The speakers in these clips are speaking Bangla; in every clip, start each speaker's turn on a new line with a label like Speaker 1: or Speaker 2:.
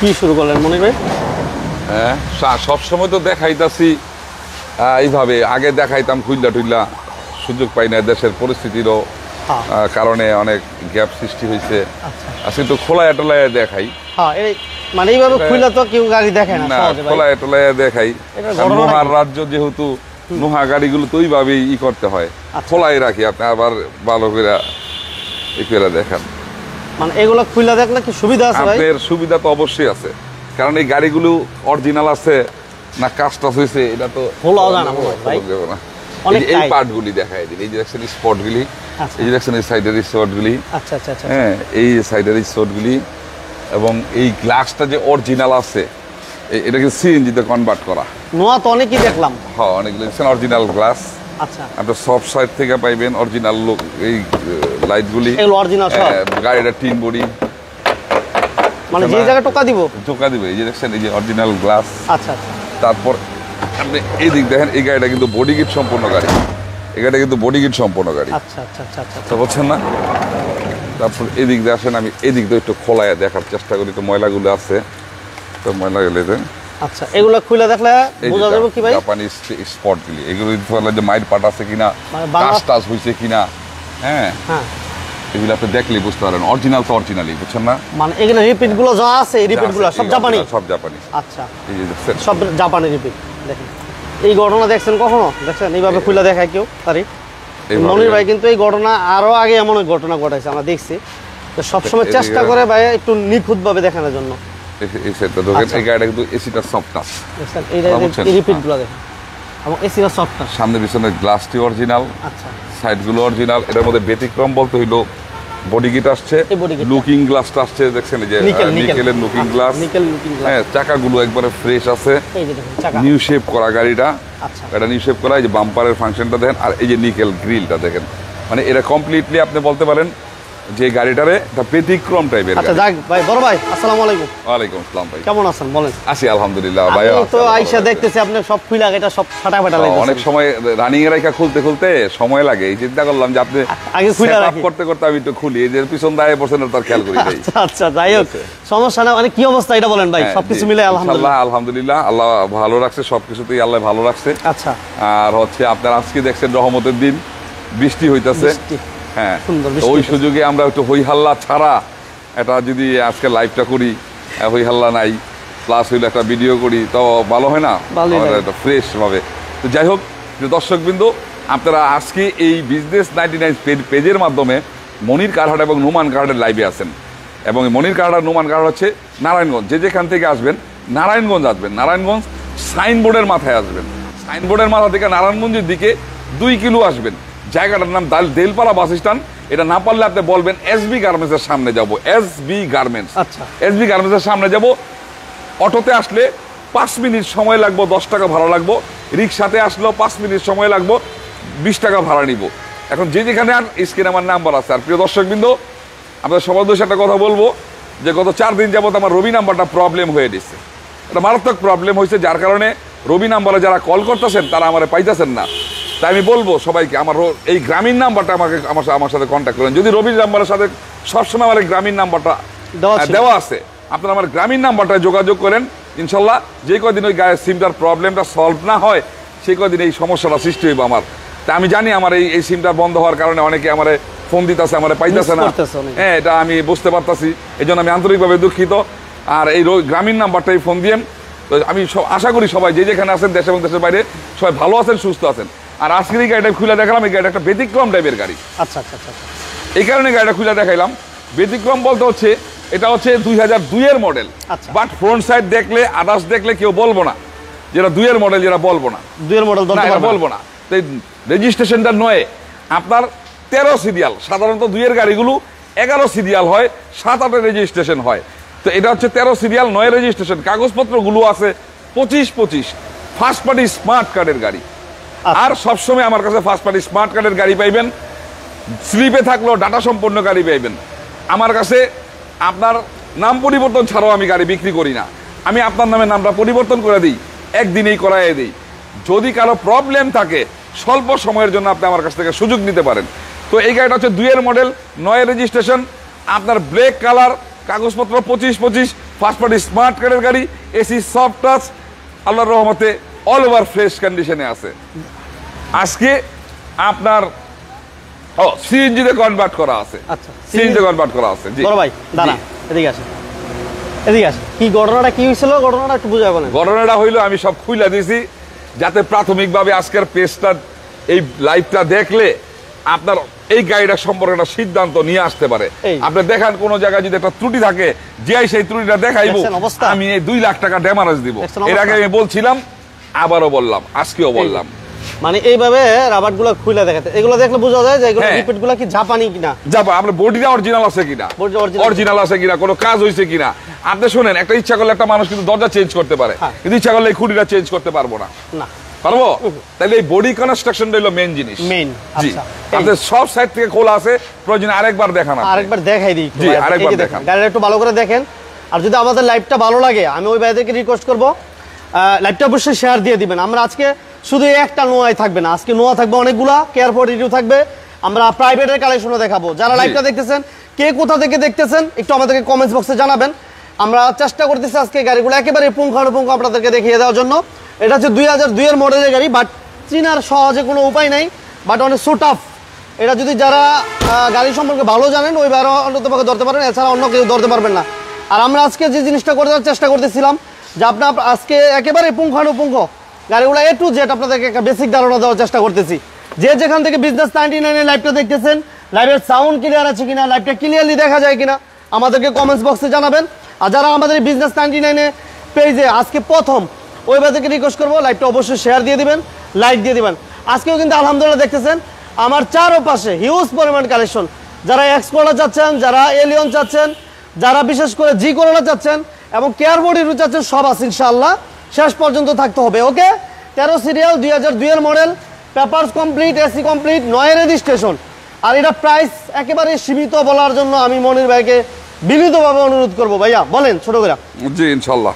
Speaker 1: কি শুরু করলেন মনির ভাই?
Speaker 2: হ্যাঁ, সবসময় তো দেখাইতাছি এইভাবে। আগে দেখাইতাম খুইল্লা টুইল্লা, সুযোগ পাই না, দেশের পরিস্থিতিরও কারণে অনেক গ্যাপ সৃষ্টি হয়েছে। আজকে তো খোলায় টোলায় দেখাই।
Speaker 1: মানে এইভাবে খুইলা তো কেউ গাড়ি দেখে না,
Speaker 2: খোলায় টোলায় দেখাই। নোহার রাজ্য যেহেতু, নোহা গাড়িগুলো তো ওইভাবেই করতে হয়, খোলায় রাখি। আপনি আবার ভালো করে দেখান।
Speaker 1: মানে এগুলো খুইলা দেখলে কি সুবিধা আছে ভাই?
Speaker 2: আপনার সুবিধা তো অবশ্যই আছে, কারণ এই গাড়িগুলো অরিজিনাল আছে না কাস্ট হয়েছে এটা তো
Speaker 1: খোলাও জানা ভাই।
Speaker 2: এই পার্টগুলি দেখাই দিই। এই যে দেখছেন স্পটগুলি, এই যে দেখছেন এই সাইডের স্পটগুলি,
Speaker 1: আচ্ছা আচ্ছা আচ্ছা,
Speaker 2: হ্যাঁ এই সাইডের স্পটগুলি, এবং এই গ্লাসটা যে অরিজিনাল আছে এটাকে সিএনজি তে কনভার্ট করা।
Speaker 1: নোয়া তো অনেকই দেখলাম।
Speaker 2: হ্যাঁ, অনেকগুলো দেখছেন অরিজিনাল গ্লাস।
Speaker 1: আচ্ছা,
Speaker 2: আপনার সব সাইড থেকে পাইবেন অরিজিনাল এই লাইটগুলি,
Speaker 1: এগুলো অরিজিনাল সব।
Speaker 2: গাড়িটা টিন বডি,
Speaker 1: মানে যে জায়গা টোকা দিব
Speaker 2: এই যে দেখছেন এই যে অরিজিনাল গ্লাস।
Speaker 1: আচ্ছা আচ্ছা,
Speaker 2: তারপর আপনি এই দিক দেখেন, এই গাড়িটা কিন্তু বডি কিট সম্পূর্ণ গাড়ি, এই গাড়িটা কিন্তু বডি কিট সম্পূর্ণ গাড়ি।
Speaker 1: আচ্ছা আচ্ছা আচ্ছা আচ্ছা,
Speaker 2: তো বলছেন না। তারপর এদিক দিয়ে আসেন, আমি এদিক দিয়ে একটু খোলায় দেখার চেষ্টা করি, তো ময়লাগুলো আছে, তো ময়লা গেলে
Speaker 1: আচ্ছা এগুলো খুলে দেখলে বোঝা যাবে কি ভাই?
Speaker 2: জাপানি স্পটগুলি, এগুলো যে মাইর পাট আছে কিনা, কাজ টাজ হয়েছে কিনা, হ্যাঁ
Speaker 1: হ্যাঁ,
Speaker 2: এগুলো আপনি দেখলেই বুঝতে পারেন অরিজিনাল তো অরিজিনালি, বুঝছেন না?
Speaker 1: মানে এগুলো রিপিট গুলো যা আছে, এই রিপিট গুলো সব জাপানি?
Speaker 2: সব জাপানি।
Speaker 1: আচ্ছা,
Speaker 2: এই যে দেখছেন
Speaker 1: সব জাপানি রিপিট। দেখেন এই ঘটনা দেখছেন কখনো? দেখছেন এইভাবে খুলে দেখায় কেউ তারি? মনির ভাই কিন্তু এই ঘটনা আরো আগে এমন ঘটনা ঘটাইছে, আমরা দেখছি। তো সবসময় চেষ্টা করে ভাই একটু নিখুঁত ভাবে দেখানোর জন্য।
Speaker 2: এই সেটটা দেখেন, এই গাড়িটা কিন্তু এসিটা সফট টাচ,
Speaker 1: দেখছেন এই রিপিট গুলো দেখেন, এবং এসিটা সফট টাচ।
Speaker 2: সামনে পিছনে গ্লাসটি অরিজিনাল,
Speaker 1: আচ্ছা
Speaker 2: সাইডগুলো অরিজিনাল। এটার মধ্যে ব্যতিক্রম বলতে হইলো বডি কিট আসছে, লুকিং গ্লাসটা আসছে, দেখছেন এই যে নিকেলের লুকিং গ্লাস। হ্যাঁ, চাকাগুলো একবারে ফ্রেশ আছে, নিউ শেপ করা গাড়িটা।
Speaker 1: আচ্ছা,
Speaker 2: এটা নিউ শেপ করা। এই যে বাম্পারের ফাংশনটা দেখেন, আর এই যে নিকেল গ্রিলটা দেখেন, মানে এটা কমপ্লিটলি আপনি বলতে পারেন যে গাড়িটারে একটা ব্যতিক্রম টাইপের।
Speaker 1: আচ্ছা যাক ভাই, বড় ভাই আসসালামু আলাইকুম।
Speaker 2: ওয়ালাইকুম আসসালাম ভাই,
Speaker 1: কেমন আছেন বলেন?
Speaker 2: আছি আলহামদুলিল্লাহ ভাই।
Speaker 1: তো আইসা দেখতেছি আপনি সব খুলে এটা সব ফাটাফাটা লাগছে।
Speaker 2: অনেক সময় রানিং এর রাইখা খুলতে সময় লাগে, এই চিন্তা করলাম যে আপনি
Speaker 1: আগে খুলে রাখি
Speaker 2: করতে করতে আমি একটু খুলি, এই যে পিছন দাঁড়িয়ে বসেন তার খেয়াল করি নাই।
Speaker 1: আচ্ছা যাই হোক, সমস্যা না। মানে কি অবস্থা এটা বলেন ভাই? সবকিছু মিলে
Speaker 2: আলহামদুলিল্লাহ আল্লাহ ভালো রাখছে, সবকিছুতেই আল্লাহ ভালো রাখছে।
Speaker 1: আচ্ছা,
Speaker 2: আর হচ্ছে আপনার আজকে দেখছেন রহমতের দিন, বৃষ্টি হইতাছে। হ্যাঁ, ওই সুযোগে আমরা একটু হই হাল্লা ছাড়া এটা যদি আজকে লাইভটা করি, হই হাল্লা নাই, প্লাস হইলে একটা ভিডিও করি, তো ভালো হয় না, ফ্রেশ ভাবে। তো যাই হোক দর্শকবৃন্দ, আপনারা আজকে এই বিজনেস 99 পেজের মাধ্যমে মনির কারহাট এবং নোমান কারহাটের লাইভে আছেন। এবং মনির কারহাট নোমান কারহাট হচ্ছে নারায়ণগঞ্জ। যে যেখান থেকে আসবেন নারায়ণগঞ্জ আসবেন, নারায়ণগঞ্জ সাইনবোর্ডের মাথায় আসবেন, সাইনবোর্ডের মাথা থেকে নারায়ণগঞ্জের দিকে 2 কিলো আসবেন। জায়গাটার নাম দেলপাড়া বাস স্ট্যান্ড। এটা না পারলে আপনি বলবেন এসবি গার্মেন্টসের সামনে যাব, এসবি গার্মেন্টস।
Speaker 1: আচ্ছা,
Speaker 2: এসবি গার্মেন্টসের সামনে যাব। অটোতে আসলে 5 মিনিট সময় লাগবে, 10 টাকা ভাড়া লাগবে। রিক্সাতে আসলেও 5 মিনিট সময় লাগবে, 20 টাকা ভাড়া নিব। এখন যে যেখানে আর স্ক্রিনে আমার নাম্বার আছে। আর প্রিয় দর্শকবৃন্দ, আপনাদের সবার দোষে একটা কথা বলবো যে গত 4 দিন যাবত আমার রবি নাম্বারটা প্রবলেম হয়ে দিচ্ছে। এটা মারাত্মক প্রবলেম হয়েছে, যার কারণে রবি নাম্বারে যারা কল করতেছেন তারা আমার পাইতেছেন না। তাই আমি বলবো সবাইকে, আমার এই গ্রামীণ নাম্বারটা আমার সাথে কন্ট্যাক্ট করেন। যদি রবির নাম্বারের সাথে সবসময় আমার গ্রামীণ নাম্বারটা দেওয়া আছে, আপনারা আমার গ্রামীণ নাম্বারটায় যোগাযোগ করেন। ইনশাল্লাহ যে কদিন ওই গায়ের সিমটার প্রবলেমটা সলভ না হয়, সেই কদিন এই সমস্যাটা সৃষ্টি হইব আমার। তা আমি জানি আমার এই সিমটা বন্ধ হওয়ার কারণে অনেকে আমার ফোন দিতেছে, আমার পাইতেছে না। হ্যাঁ, এটা আমি বুঝতে পারতাছি, এই জন্য আমি আন্তরিকভাবে দুঃখিত। আর এই গ্রামীণ নাম্বারটাই ফোন দিয়েন। তো আমি আশা করি সবাই যে যেখানে আছেন, দেশে এবং দেশের বাইরে, সবাই ভালো আছেন, সুস্থ আছেন। আর আজকের এই গাড়িটা খুলে দেখালাম, এই গাড়িটা একটা ব্যতিক্রম টাইপের গাড়ি।
Speaker 1: আচ্ছা আচ্ছা আচ্ছা,
Speaker 2: এই কারণে গাড়িটা খুলে দেখাইলাম। ব্যতিক্রম বলতে হচ্ছে এটা হচ্ছে 2002 এর মডেল। বাট ফ্রন্ট সাইড দেখলে, আদার্স দেখলে কেউ বলবো না যেটা 2 এর মডেল, যেটা বলবো না
Speaker 1: 2 এর মডেল
Speaker 2: বলবো না। রেজিস্ট্রেশনটা নয় আপনার 13 সিরিয়াল। সাধারণত 2 এর গাড়িগুলো 11 সিরিয়াল হয়, 7-8 রেজিস্ট্রেশন হয়। তো এটা হচ্ছে 13 সিরিয়াল, 9 রেজিস্ট্রেশন। কাগজপত্রগুলো আছে 25 ফার্স্ট পার্টি স্মার্ট কার্ডের গাড়ি। আর সবসময় আমার কাছে ফার্স্ট পার্টি স্মার্ট কার্ডের গাড়ি পাইবেন, স্লিপে থাকলেও ডাটা সম্পন্ন গাড়ি পাইবেন। আমার কাছে আপনার নাম পরিবর্তন ছাড়াও আমি গাড়ি বিক্রি করি না। আমি আপনার নামে নামটা পরিবর্তন করে দিই, একদিনেই করাইয়ে দিই। যদি কারো প্রবলেম থাকে, স্বল্প সময়ের জন্য আপনি আমার কাছ থেকে সুযোগ নিতে পারেন। তো এই গাড়িটা হচ্ছে 2 এর মডেল, 9 রেজিস্ট্রেশন, আপনার ব্ল্যাক কালার, কাগজপত্র 25 ফার্স্ট পার্টি স্মার্ট কার্ডের গাড়ি, এসি সফট টাচ, আল্লাহর রহমতে অল ওভার ফ্রেশ কন্ডিশনে আছে। আজকে আপনার সিএনজি তে কনভার্ট করা আছে।
Speaker 1: আচ্ছা,
Speaker 2: সিএনজি তে কনভার্ট করা আছে। জি
Speaker 1: বড় ভাই দাঁড়া, এদিকে আসেন, এদিকে আসেন। কি ঘটনাটা কি হয়েছিল, ঘটনাটা একটু বুঝাই বলেন।
Speaker 2: ঘটনাটা হইলো আমি সব খুইলা দিয়েছি, যাতে প্রাথমিকভাবে আজকের পেজটা এই লাইভটা দেখলে আপনার এই গাড়িটা সম্পর্কে একটা সিদ্ধান্ত নিয়ে আসতে পারে। আপনি দেখান কোন জায়গায় যদি একটা ত্রুটি থাকে, যে সেই ত্রুটিটা দেখাইবো, আমি এই 2 লাখ টাকা ড্যামারেজ দিব। এর আগে আমি বলছিলাম, আবারও বললাম, আজকেও বললাম।
Speaker 1: মানে এইভাবে রাবার গুলো খুলে দেখাতে, এগুলো দেখলে বোঝা যায় যে এগুলো রিপিট গুলো কি জাপানি কিনা,
Speaker 2: জাপান আপনার বডিটা অরিজিনাল আছে কিনা, অরিজিনাল আছে কিনা, কোনো কাজ হয়েছে কিনা। আপনি শুনেন, একটা ইচ্ছা করলে একটা মানুষ কিন্তু দরজা চেঞ্জ করতে পারে, কিন্তু ইচ্ছা করলে এই খুঁটিটা চেঞ্জ করতে পারবো না। পারবো? তাহলে এই বডি কনস্ট্রাকশনটা হলো মেইন জিনিস।
Speaker 1: মেইন। আচ্ছা,
Speaker 2: আপনাদের সব সাইড থেকে খোলা আছে, প্রয়োজনে আরেকবার দেখান।
Speaker 1: আরেকবার দেখাই দিই।
Speaker 2: জি, আরেকবার দেখান।
Speaker 1: গাড়িটা একটু ভালো করে দেখেন। আর যদি আমাদের লাইভটা ভালো লাগে, আমি ওই ভাইদেরকে রিকোয়েস্ট করব, লাইভটা অবশ্যই শেয়ার দিয়ে দিবেন। আমরা আজকে শুধু একটা নোয়াই থাকবে না, আজকে নোয়া থাকবে অনেকগুলা, কেয়ার ফর রিভিউ থাকবে, আমরা প্রাইভেটের কালেকশনও দেখাবো। যারা লাইভটা দেখতেছেন, কে কোথা থেকে দেখতেছেন, একটু আমাদেরকে কমেন্টস বক্সে জানাবেন। আমরা চেষ্টা করতেছি আজকে গাড়িগুলো একেবারে পুঙ্খানুপুঙ্খ আপনাদেরকে দেখিয়ে দেওয়ার জন্য। এটা হচ্ছে 2002 এর মডেলের গাড়ি, বাট চিনার সহজে কোনো উপায় নাই, বাট অনেক সো টাফ। এটা যদি যারা গাড়ি সম্পর্কে ভালো জানেন, ওই বারো অন্ততপক্ষে ধরতে পারেন, এছাড়া অন্য কেউ ধরতে পারবেন না। আর আমরা আজকে যে জিনিসটা করে দেওয়ার চেষ্টা করতেছিলাম, যে আপনার আজকে একেবারে পুঙ্খানুপুঙ্খ গাড়িগুলো A to Z আপনাদেরকে একটা বেসিক ধারণা দেওয়ার চেষ্টা করতেছি। যে যেখান থেকে বিজনেস 99 লাইভটা দেখতেছেন, লাইভের সাউন্ড ক্লিয়ার আছে কিনা, লাইভটা ক্লিয়ারলি দেখা যায় কিনা, আমাদেরকে কমেন্টস বক্সে জানাবেন। আর যারা আমাদের বিজনেস 99 পেজে আজকে প্রথম, ওই বাদেরকে রিকোয়েস্ট করবো লাইভটা অবশ্যই শেয়ার দিয়ে দিবেন, লাইক দিয়ে দিবেন। আজকেও কিন্তু আলহামদুলিল্লাহ দেখতেছেন আমার চারপাশে হিউজ পরিমাণ কালেকশন। যারা এক্স করোলা চাচ্ছেন, যারা এলিয়ন চাচ্ছেন, যারা বিশেষ করে জি করোলা চাচ্ছেন এবং কেয়ার বডি চাচ্ছেন, সব আছে ইনশাআল্লাহ। শেষ পর্যন্ত থাকতে হবে। ওকে, 13 সিরিয়াল, 2002 এর model, papers complete, AC complete, 9 registration. আর এটা প্রাইস একেবারে সীমিত বলার জন্য আমি মনির ভাইকে বিনীতভাবে অনুরোধ করব। ভাইয়া বলেন ছোট করে।
Speaker 2: জি ইনশাআল্লাহ,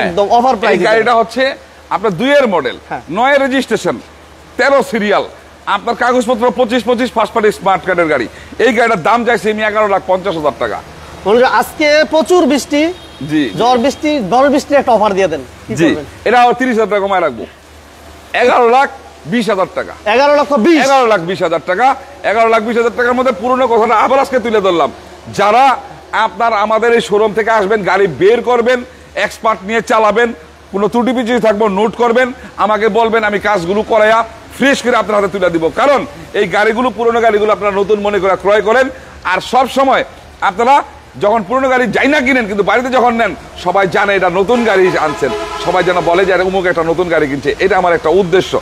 Speaker 1: একদম অফার প্রাইস।
Speaker 2: এই গাড়িটা হচ্ছে আপনার 2 এর মডেল, 9 রেজিস্ট্রেশন, 13 সিরিয়াল, আপনার কাগজপত্র 25 ফার্স্ট পার্টি স্মার্ট কার্ডের গাড়ি। এই গাড়িটার দাম চাইছে আমি 11,50,000 টাকা।
Speaker 1: আজকে প্রচুর বৃষ্টি, জি ঝড় বৃষ্টির একটা অফার দিয়ে দেন।
Speaker 2: জি, এটা 30,000 টাকা কমায় রাখবো, 11,20,000 টাকা। 11,20,000 টাকা। 11,20,000 টাকার মধ্যে পুরনো কথাটা আবার আজকে তুলে ধরলাম। যারা আপনার আমাদের এই শোরুম থেকে আসবেন, গাড়ি বের করবেন, এক্সপার্ট নিয়ে চালাবেন, কোনো ত্রুটি পিছিয়ে থাকবো নোট করবেন, আমাকে বলবেন, আমি কাজগুলো করাইয়া ফ্রেশ করে আপনার হাতে তুলে দিব। কারণ এই গাড়িগুলো, পুরনো গাড়িগুলো আপনারা নতুন মনে করে ক্রয় করেন। আর সব সময় আপনারা যখন পুরনো গাড়ি যাই না কিনেন, কিন্তু বাড়িতে যখন নেন, সবাই জানে এটা নতুন গাড়ি আনছেন, সবাই যেন বলে যে অমুক একটা নতুন গাড়ি কিনছে। এটা আমার একটা উদ্দেশ্য।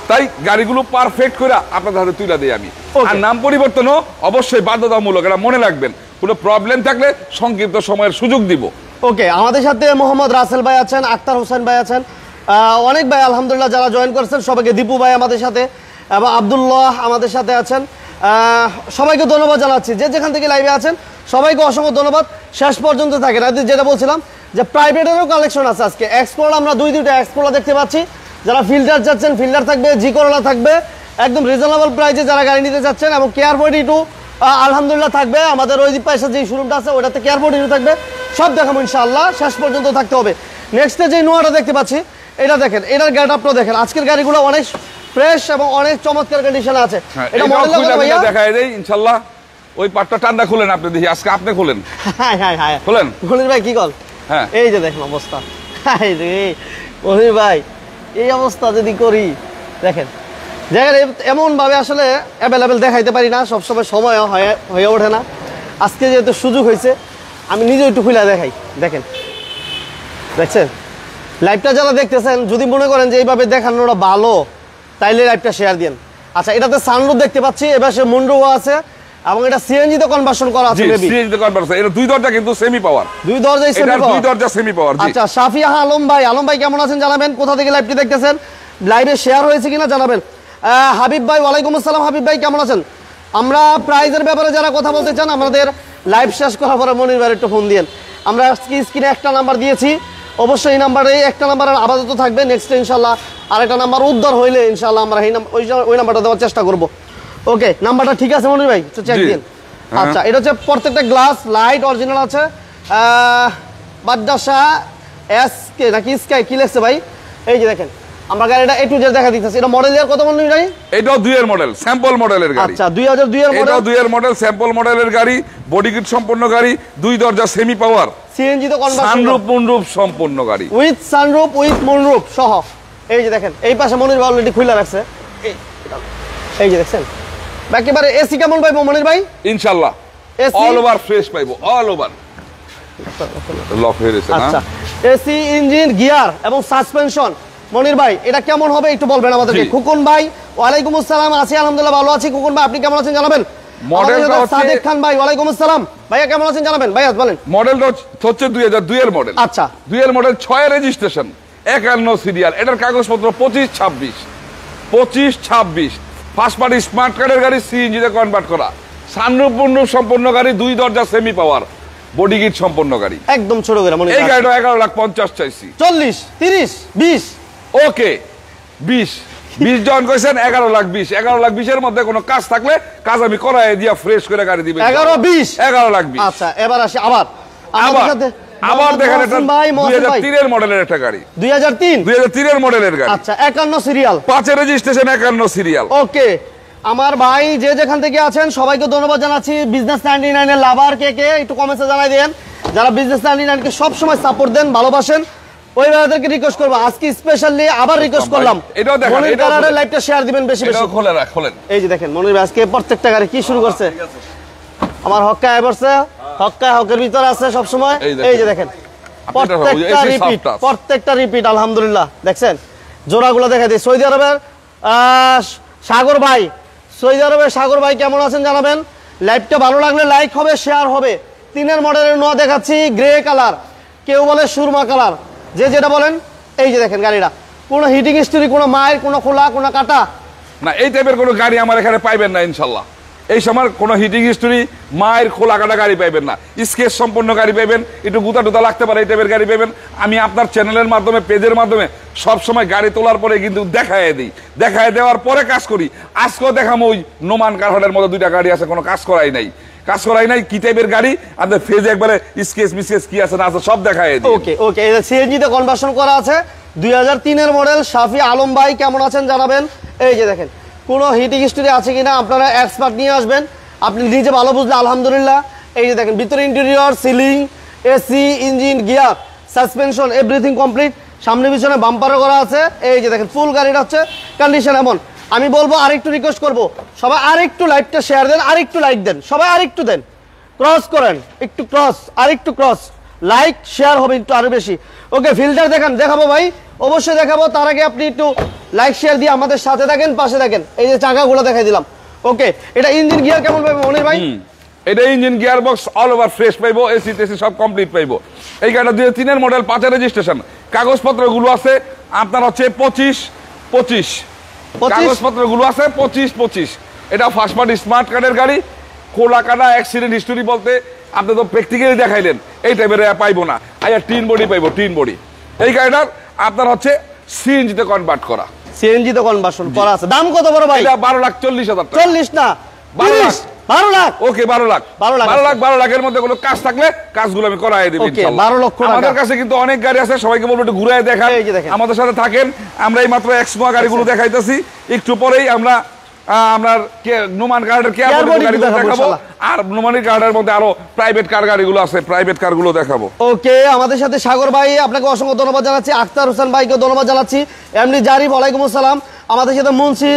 Speaker 2: তাই গাড়িগুলো পারফেক্ট করে আপনাদের হাতে তুলে দিই আমি। আর নাম পরিবর্তনও অবশ্যই বাধ্যতামূলক, এটা মনে রাখবেন। কোনো প্রবলেম থাকলে সংক্ষিপ্ত সময়ের সুযোগ দিব।
Speaker 1: ওকে, আমাদের সাথে মোহাম্মদ রাসেল ভাই আছেন, আক্তার হোসেন ভাই আছেন, অনেক ভাই আলহামদুলিল্লাহ যারা জয়েন করেছেন, সবাইকে, দীপু ভাই আমাদের সাথে এবং আব্দুল্লাহ আমাদের সাথে আছেন। সবাইকে ধন্যবাদ জানাচ্ছি, যে যেখান থেকে লাইভে আছেন সবাইকে অসংখ্য ধন্যবাদ। শেষ পর্যন্ত থাকেন। যেটা বলছিলাম যে প্রাইভেটেরও কালেকশন আছে আজকে। এক্স করোলা আমরা দুইটা এক্স করোলা দেখতে পাচ্ছি। যারা ফিল্টার চাচ্ছেন, ফিল্টার থাকবে, জি করোলা থাকবে একদম রিজনেবল প্রাইসে যারা গাড়ি নিতে চাচ্ছেন, এবং কেয়ার বডি টু আলহামদুলিল্লাহ থাকবে। আমাদের ওই পাশে যে শোরুমটা আছে ওটাতে কেয়ার বডি টু থাকবে। সব দেখাবো ইনশাআল্লাহ, শেষ পর্যন্ত থাকতে হবে। নেক্সটে যে নোয়াটা দেখতে পাচ্ছি, এটা দেখেন, এটার গেট আপটা দেখেন। আজকের গাড়িগুলো অনেক ফ্রেশ এবং অনেক চমৎকার কন্ডিশনে আছে। এটা মডেল
Speaker 2: দেখায় দেই ইনশাআল্লাহ। ওই পাটটা টান্ডা খুলেন আপনি, দেখি আজকে আপনি খুলেন।
Speaker 1: হ্যাঁ হ্যাঁ হ্যাঁ
Speaker 2: খুলেন
Speaker 1: মনির ভাই, কি কল?
Speaker 2: হ্যাঁ,
Speaker 1: এই যে দেখেন অবস্থা। হাই রে মনির ভাই, এই অবস্থা যদি করি, দেখেন এমন ভাবে আসলে অ্যাভেলেবেল দেখাইতে পারি না, সবসময় সময় হয়ে ওঠে না। আজকে যেহেতু সুযোগ হয়েছে, আমি নিজে একটু খুলে দেখাই। দেখেন, দেখছেন লাইভটা যারা দেখতেছেন, যদি মনে করেন যে এইভাবে দেখানোটা ভালো, তাইলে লাইভটা শেয়ার দিন। আচ্ছা, এটাতে সানরুফ দেখতে পাচ্ছি, এবার সে মুন্ডুও আছে এবং এটা সিএনজি তে কনভার্সন করা আছে।
Speaker 2: সিএনজি তে কনভার্সন, এটা দুই দরজা কিন্তু সেমি পাওয়ার,
Speaker 1: দুই দরজাই সেমি পাওয়ার,
Speaker 2: দুই দরজা সেমি পাওয়ার।
Speaker 1: আচ্ছা, সাফিয়া আলম ভাই কেমন আছেন জানাবেন, কোথা থেকে লাইভটি দেখতেছেন, লাইভে শেয়ার হয়েছে কিনা জানাবেন। হাবিব ভাই, ওয়ালাইকুম আসসালাম। হাবিব ভাই কেমন আছেন? আমরা প্রাইজের ব্যাপারে যারা কথা বলতে চান, আমাদের লাইভ শেষ করার পরে মনির ভাই একটু ফোন দিয়েন। আমরা স্ক্রিনে একটা নাম্বার দিয়েছি, অবশ্যই এই নাম্বারে একটা নাম্বার আপাতত থাকবে। নেক্সট ইনশাআল্লাহ আরেকটা নাম্বার উদ্ধার হইলে ইনশাআল্লাহ আমরা ওই নাম্বারটা দেওয়ার চেষ্টা করব। ওকে, নাম্বারটা ঠিক আছে মনির ভাই, একটু চেক দিন। আচ্ছা, এটা হচ্ছে প্রত্যেকটা গ্লাস লাইট অরিজিনাল আছে, বাদশা এসকে নাকি স্কাই কি লেখছে ভাই? এই যে দেখেন আমরা গাড়িটা A to Z দেখা দিতেছি। এটা মডেল ইয়ার কত মনে ভাই?
Speaker 2: এটাও 2 এর মডেল, স্যাম্পল মডেলের গাড়ি।
Speaker 1: আচ্ছা 2002 এর মডেল।
Speaker 2: এটাও 2 এর মডেল, স্যাম্পল মডেলের গাড়ি, বডি কিট সম্পন্ন গাড়ি, 2 দরজা সেমি পাওয়ার,
Speaker 1: সিএনজি তো কনভার্সন,
Speaker 2: সানরুফ মুনরুফ সম্পন্ন গাড়ি,
Speaker 1: উইথ সানরুফ উইথ মুনরুফ সহ। এই যে দেখেন এই পাশে মনির ভাই অলরেডি খুলে রাখছে। এই যে দেখছেন একেবারে এসি কেমন পাইবো মনির ভাই?
Speaker 2: ইনশাআল্লাহ
Speaker 1: এসি
Speaker 2: অল ওভার ফ্রেশ পাইবো, অল ওভার। লক হয়ে গেছে না?
Speaker 1: আচ্ছা এসি, ইঞ্জিন, গিয়ার এবং সাসপেনশন। মনির ভাই এটা কেমন হবে একটু বলবেন আমাদেরকে। খুকুন ভাই ওয়ালাইকুম আসসালাম, আছি আলহামদুলিল্লাহ ভালো আছি। খুকুন ভাই আপনি কেমন আছেন জানাবেন।
Speaker 2: মডেলটা হচ্ছে
Speaker 1: সাদেক খান ভাই ওয়ালাইকুম আসসালাম, ভাইয়া কেমন আছেন জানাবেন। ভাইয়া বলেন।
Speaker 2: মডেলটা হচ্ছে 2002 এর মডেল।
Speaker 1: আচ্ছা
Speaker 2: 2 এর মডেল, 6 এর রেজিস্ট্রেশন, 51 সিরিয়াল। এটার কাগজপত্র 25-26 ফার্স্ট পার্টি স্মার্ট কার্ডের গাড়ি, সিএনজি তে কনভার্ট করা, সানরুফ মুনরুফ সম্পন্ন গাড়ি, 2 দরজা সেমি পাওয়ার, বডি কিট সম্পন্ন গাড়ি।
Speaker 1: একদম ছোট করে মনির
Speaker 2: এই
Speaker 1: ভাই।
Speaker 2: গাড়িটা 11,50,000 চাইছি।
Speaker 1: 40 30 20
Speaker 2: ওকে 20 জন কইছেন, 11,20,000। 11,20,000 এর মধ্যে কোনো কাজ থাকলে কাজ আমি করায় দিয়া ফ্রেশ করে গাড়ি দিবেন। 11,20,000।
Speaker 1: আচ্ছা এবার আসি আবার
Speaker 2: আবার দেখেন এটা 2003 এর মডেলের একটা গাড়ি। 2003 এর মডেলের গাড়ি।
Speaker 1: আচ্ছা 51 সিরিয়াল,
Speaker 2: 5 এর রেজিস্ট্রেশন, 51 সিরিয়াল।
Speaker 1: ওকে আমার ভাই যে যেখান থেকে আছেন সবাইকে ধন্যবাদ জানাচ্ছি। বিজনেস 99 এর লাভার কে কে একটু কমেন্টে জানাই দেন, যারা বিজনেস 99 কে সব সময় সাপোর্ট দেন, ভালোবাসেন, ওই ভাইদেরকে রিকোয়েস্ট করব আজকে স্পেশালি আবার রিকোয়েস্ট করলাম
Speaker 2: এটাও দেখেন,
Speaker 1: মনির কারারের লাইভটা শেয়ার দিবেন বেশি বেশি।
Speaker 2: এটাও খোলা রাখ, খোলেন।
Speaker 1: এই যে দেখেন মনির ভাই আজকে প্রত্যেকটা গাড়ি কি শুরু করছে। আমার হক্কা এবারছে, হক্কা হকের ভিতরে আছে সব সময়। এই যে দেখেন প্রত্যেকটা রিপিট আলহামদুলিল্লাহ। দেখছেন জোড়াগুলো দেখা দিই। সৌদি আরবের সাগর ভাই, সৌদি আরবের সাগর ভাই কেমন আছেন জানাবেন। লাইভটা ভালো লাগলে লাইক হবে, শেয়ার হবে। 3 এর মডেলের নোয়া দেখাচ্ছি, গ্রে কালার, কেউ বলে সুরমা কালার, যে যেটা বলেন। এই যে দেখেন গাড়িটা কোনো হিটিং হিস্টরি, কোনো মায়ের, কোনো খোলা, কোনো কাটা
Speaker 2: না। এই টাইপের কোনো গাড়ি আমার এখানে পাইবেন না ইনশাল্লাহ। এই সময় কোনো হিটিং হিস্টরি, মায়ের খোলা কাটা গাড়ি পাইবেন না। স্কেচ সম্পন্ন গাড়ি পাইবেন, একটু গুতা টুতা লাগতে পারে এই টাইপের গাড়ি পাইবেন। আমি আপনার চ্যানেলের মাধ্যমে, পেজের মাধ্যমে সব সময় গাড়ি তোলার পরে কিন্তু দেখায় দিই, দেখায় দেওয়ার পরে কাজ করি। আজকেও দেখাম ওই নোমান কারহানের মতো 2টা গাড়ি আছে, কোনো কাজ করাই নাই, কি টাইপের গাড়ি আপনার ফেজে একবারে স্কেচ মিসকেচ কি আছে না আছে সব দেখায় দিই।
Speaker 1: ওকে ওকে এই সিএনজি তে কনভার্সন করা আছে। 2003 এর মডেল। শাফি আলম ভাই কেমন আছেন জানাবেন। এই যে দেখেন কোনো হিটিং হিস্টরি আছে কিনা আপনারা এক্সপার্ট নিয়ে আসবেন, আপনি নিজে ভালো বুঝলে আলহামদুলিল্লাহ। এই যে দেখেন ভিতরে interior, ceiling, AC, engine, gear, suspension everything complete. সামনে পিছনে বাম্পারও করা আছে। এই যে দেখেন ফুল গাড়িটা হচ্ছে কন্ডিশন এমন। আমি বলবো আরেকটু রিকোয়েস্ট করব, সবাই আরেকটু লাইভটা শেয়ার দেন, আরেকটু লাইক দেন, সবাই আরেকটু দেন, ক্রস করেন, একটু ক্রস, আরেকটু ক্রস, লাইক শেয়ার হবে একটু আরো বেশি। ওকে ফিল্টার দেখাবো ভাই, অবশ্যই দেখাবো। তার আগে আপনি একটু লাইক শেয়ার দিয়ে আমাদের সাথে থাকেন, পাশে থাকেন। এই যে চাকাগুলো দেখাই দিলাম। ওকে এটা ইঞ্জিন গিয়ার কেমন পাবে মনির ভাই?
Speaker 2: এটা engine gear box all over fresh পাইবো, এসি টেসি সব কমপ্লিট পাইবো। এই গাড়িটা 2003 এর মডেল, 5 এর রেজিস্ট্রেশন, কাগজপত্রগুলো আছে আপনার হচ্ছে 25 কাগজপত্রগুলো আছে 25। এটা ফার্স্ট পার্টি স্মার্ট কার্ডের গাড়ি। কোলা কাটা অ্যাক্সিডেন্ট হিস্টোরি বলতে আপনি তো প্র্যাকটিক্যালি দেখাইলেন, এই টাইপের পাইবো না। আইয়া টিন বডি পাইবো, টিন বডি। এই গাড়িটার আপনার হচ্ছে সিএনজি তে কনভার্ট করা,
Speaker 1: সিএনজি তে কনভার্সন করা আছে। দাম কত বড় ভাই?
Speaker 2: এটা 12,40,000 টাকা।
Speaker 1: 40 না 12 লাখ।
Speaker 2: ওকে 12 লাখের মধ্যে কোনো কাজ থাকলে কাজগুলো আমি করাই দেব ইনশাআল্লাহ।
Speaker 1: 12 লক্ষ টাকা।
Speaker 2: আমাদের কাছে কিন্তু অনেক গাড়ি আছে, সবাইকে বলবো একটু ঘুরায় দেখান, আমাদের সাথে থাকেন। আমরা এই মাত্র এক্সমা গাড়িগুলো দেখাইতেছি, একটু পরেই আমরা আপনার নোমান কার্ডের কেয়ার গাড়িগুলো দেখাবো, আর নোমানের কার্ডের মধ্যে আরো প্রাইভেট কার গাড়িগুলো আছে, প্রাইভেট কারগুলো দেখাবো।
Speaker 1: ওকে আমাদের সাথে সাগর ভাই, আপনাকে অসংখ্য ধন্যবাদ জানাচ্ছি। আখতার হোসেন ভাইকে ধন্যবাদ জানাচ্ছি। এমনি জারিফ ওয়ালাইকুম আসসালাম। আমাদের সাথে মুন্সি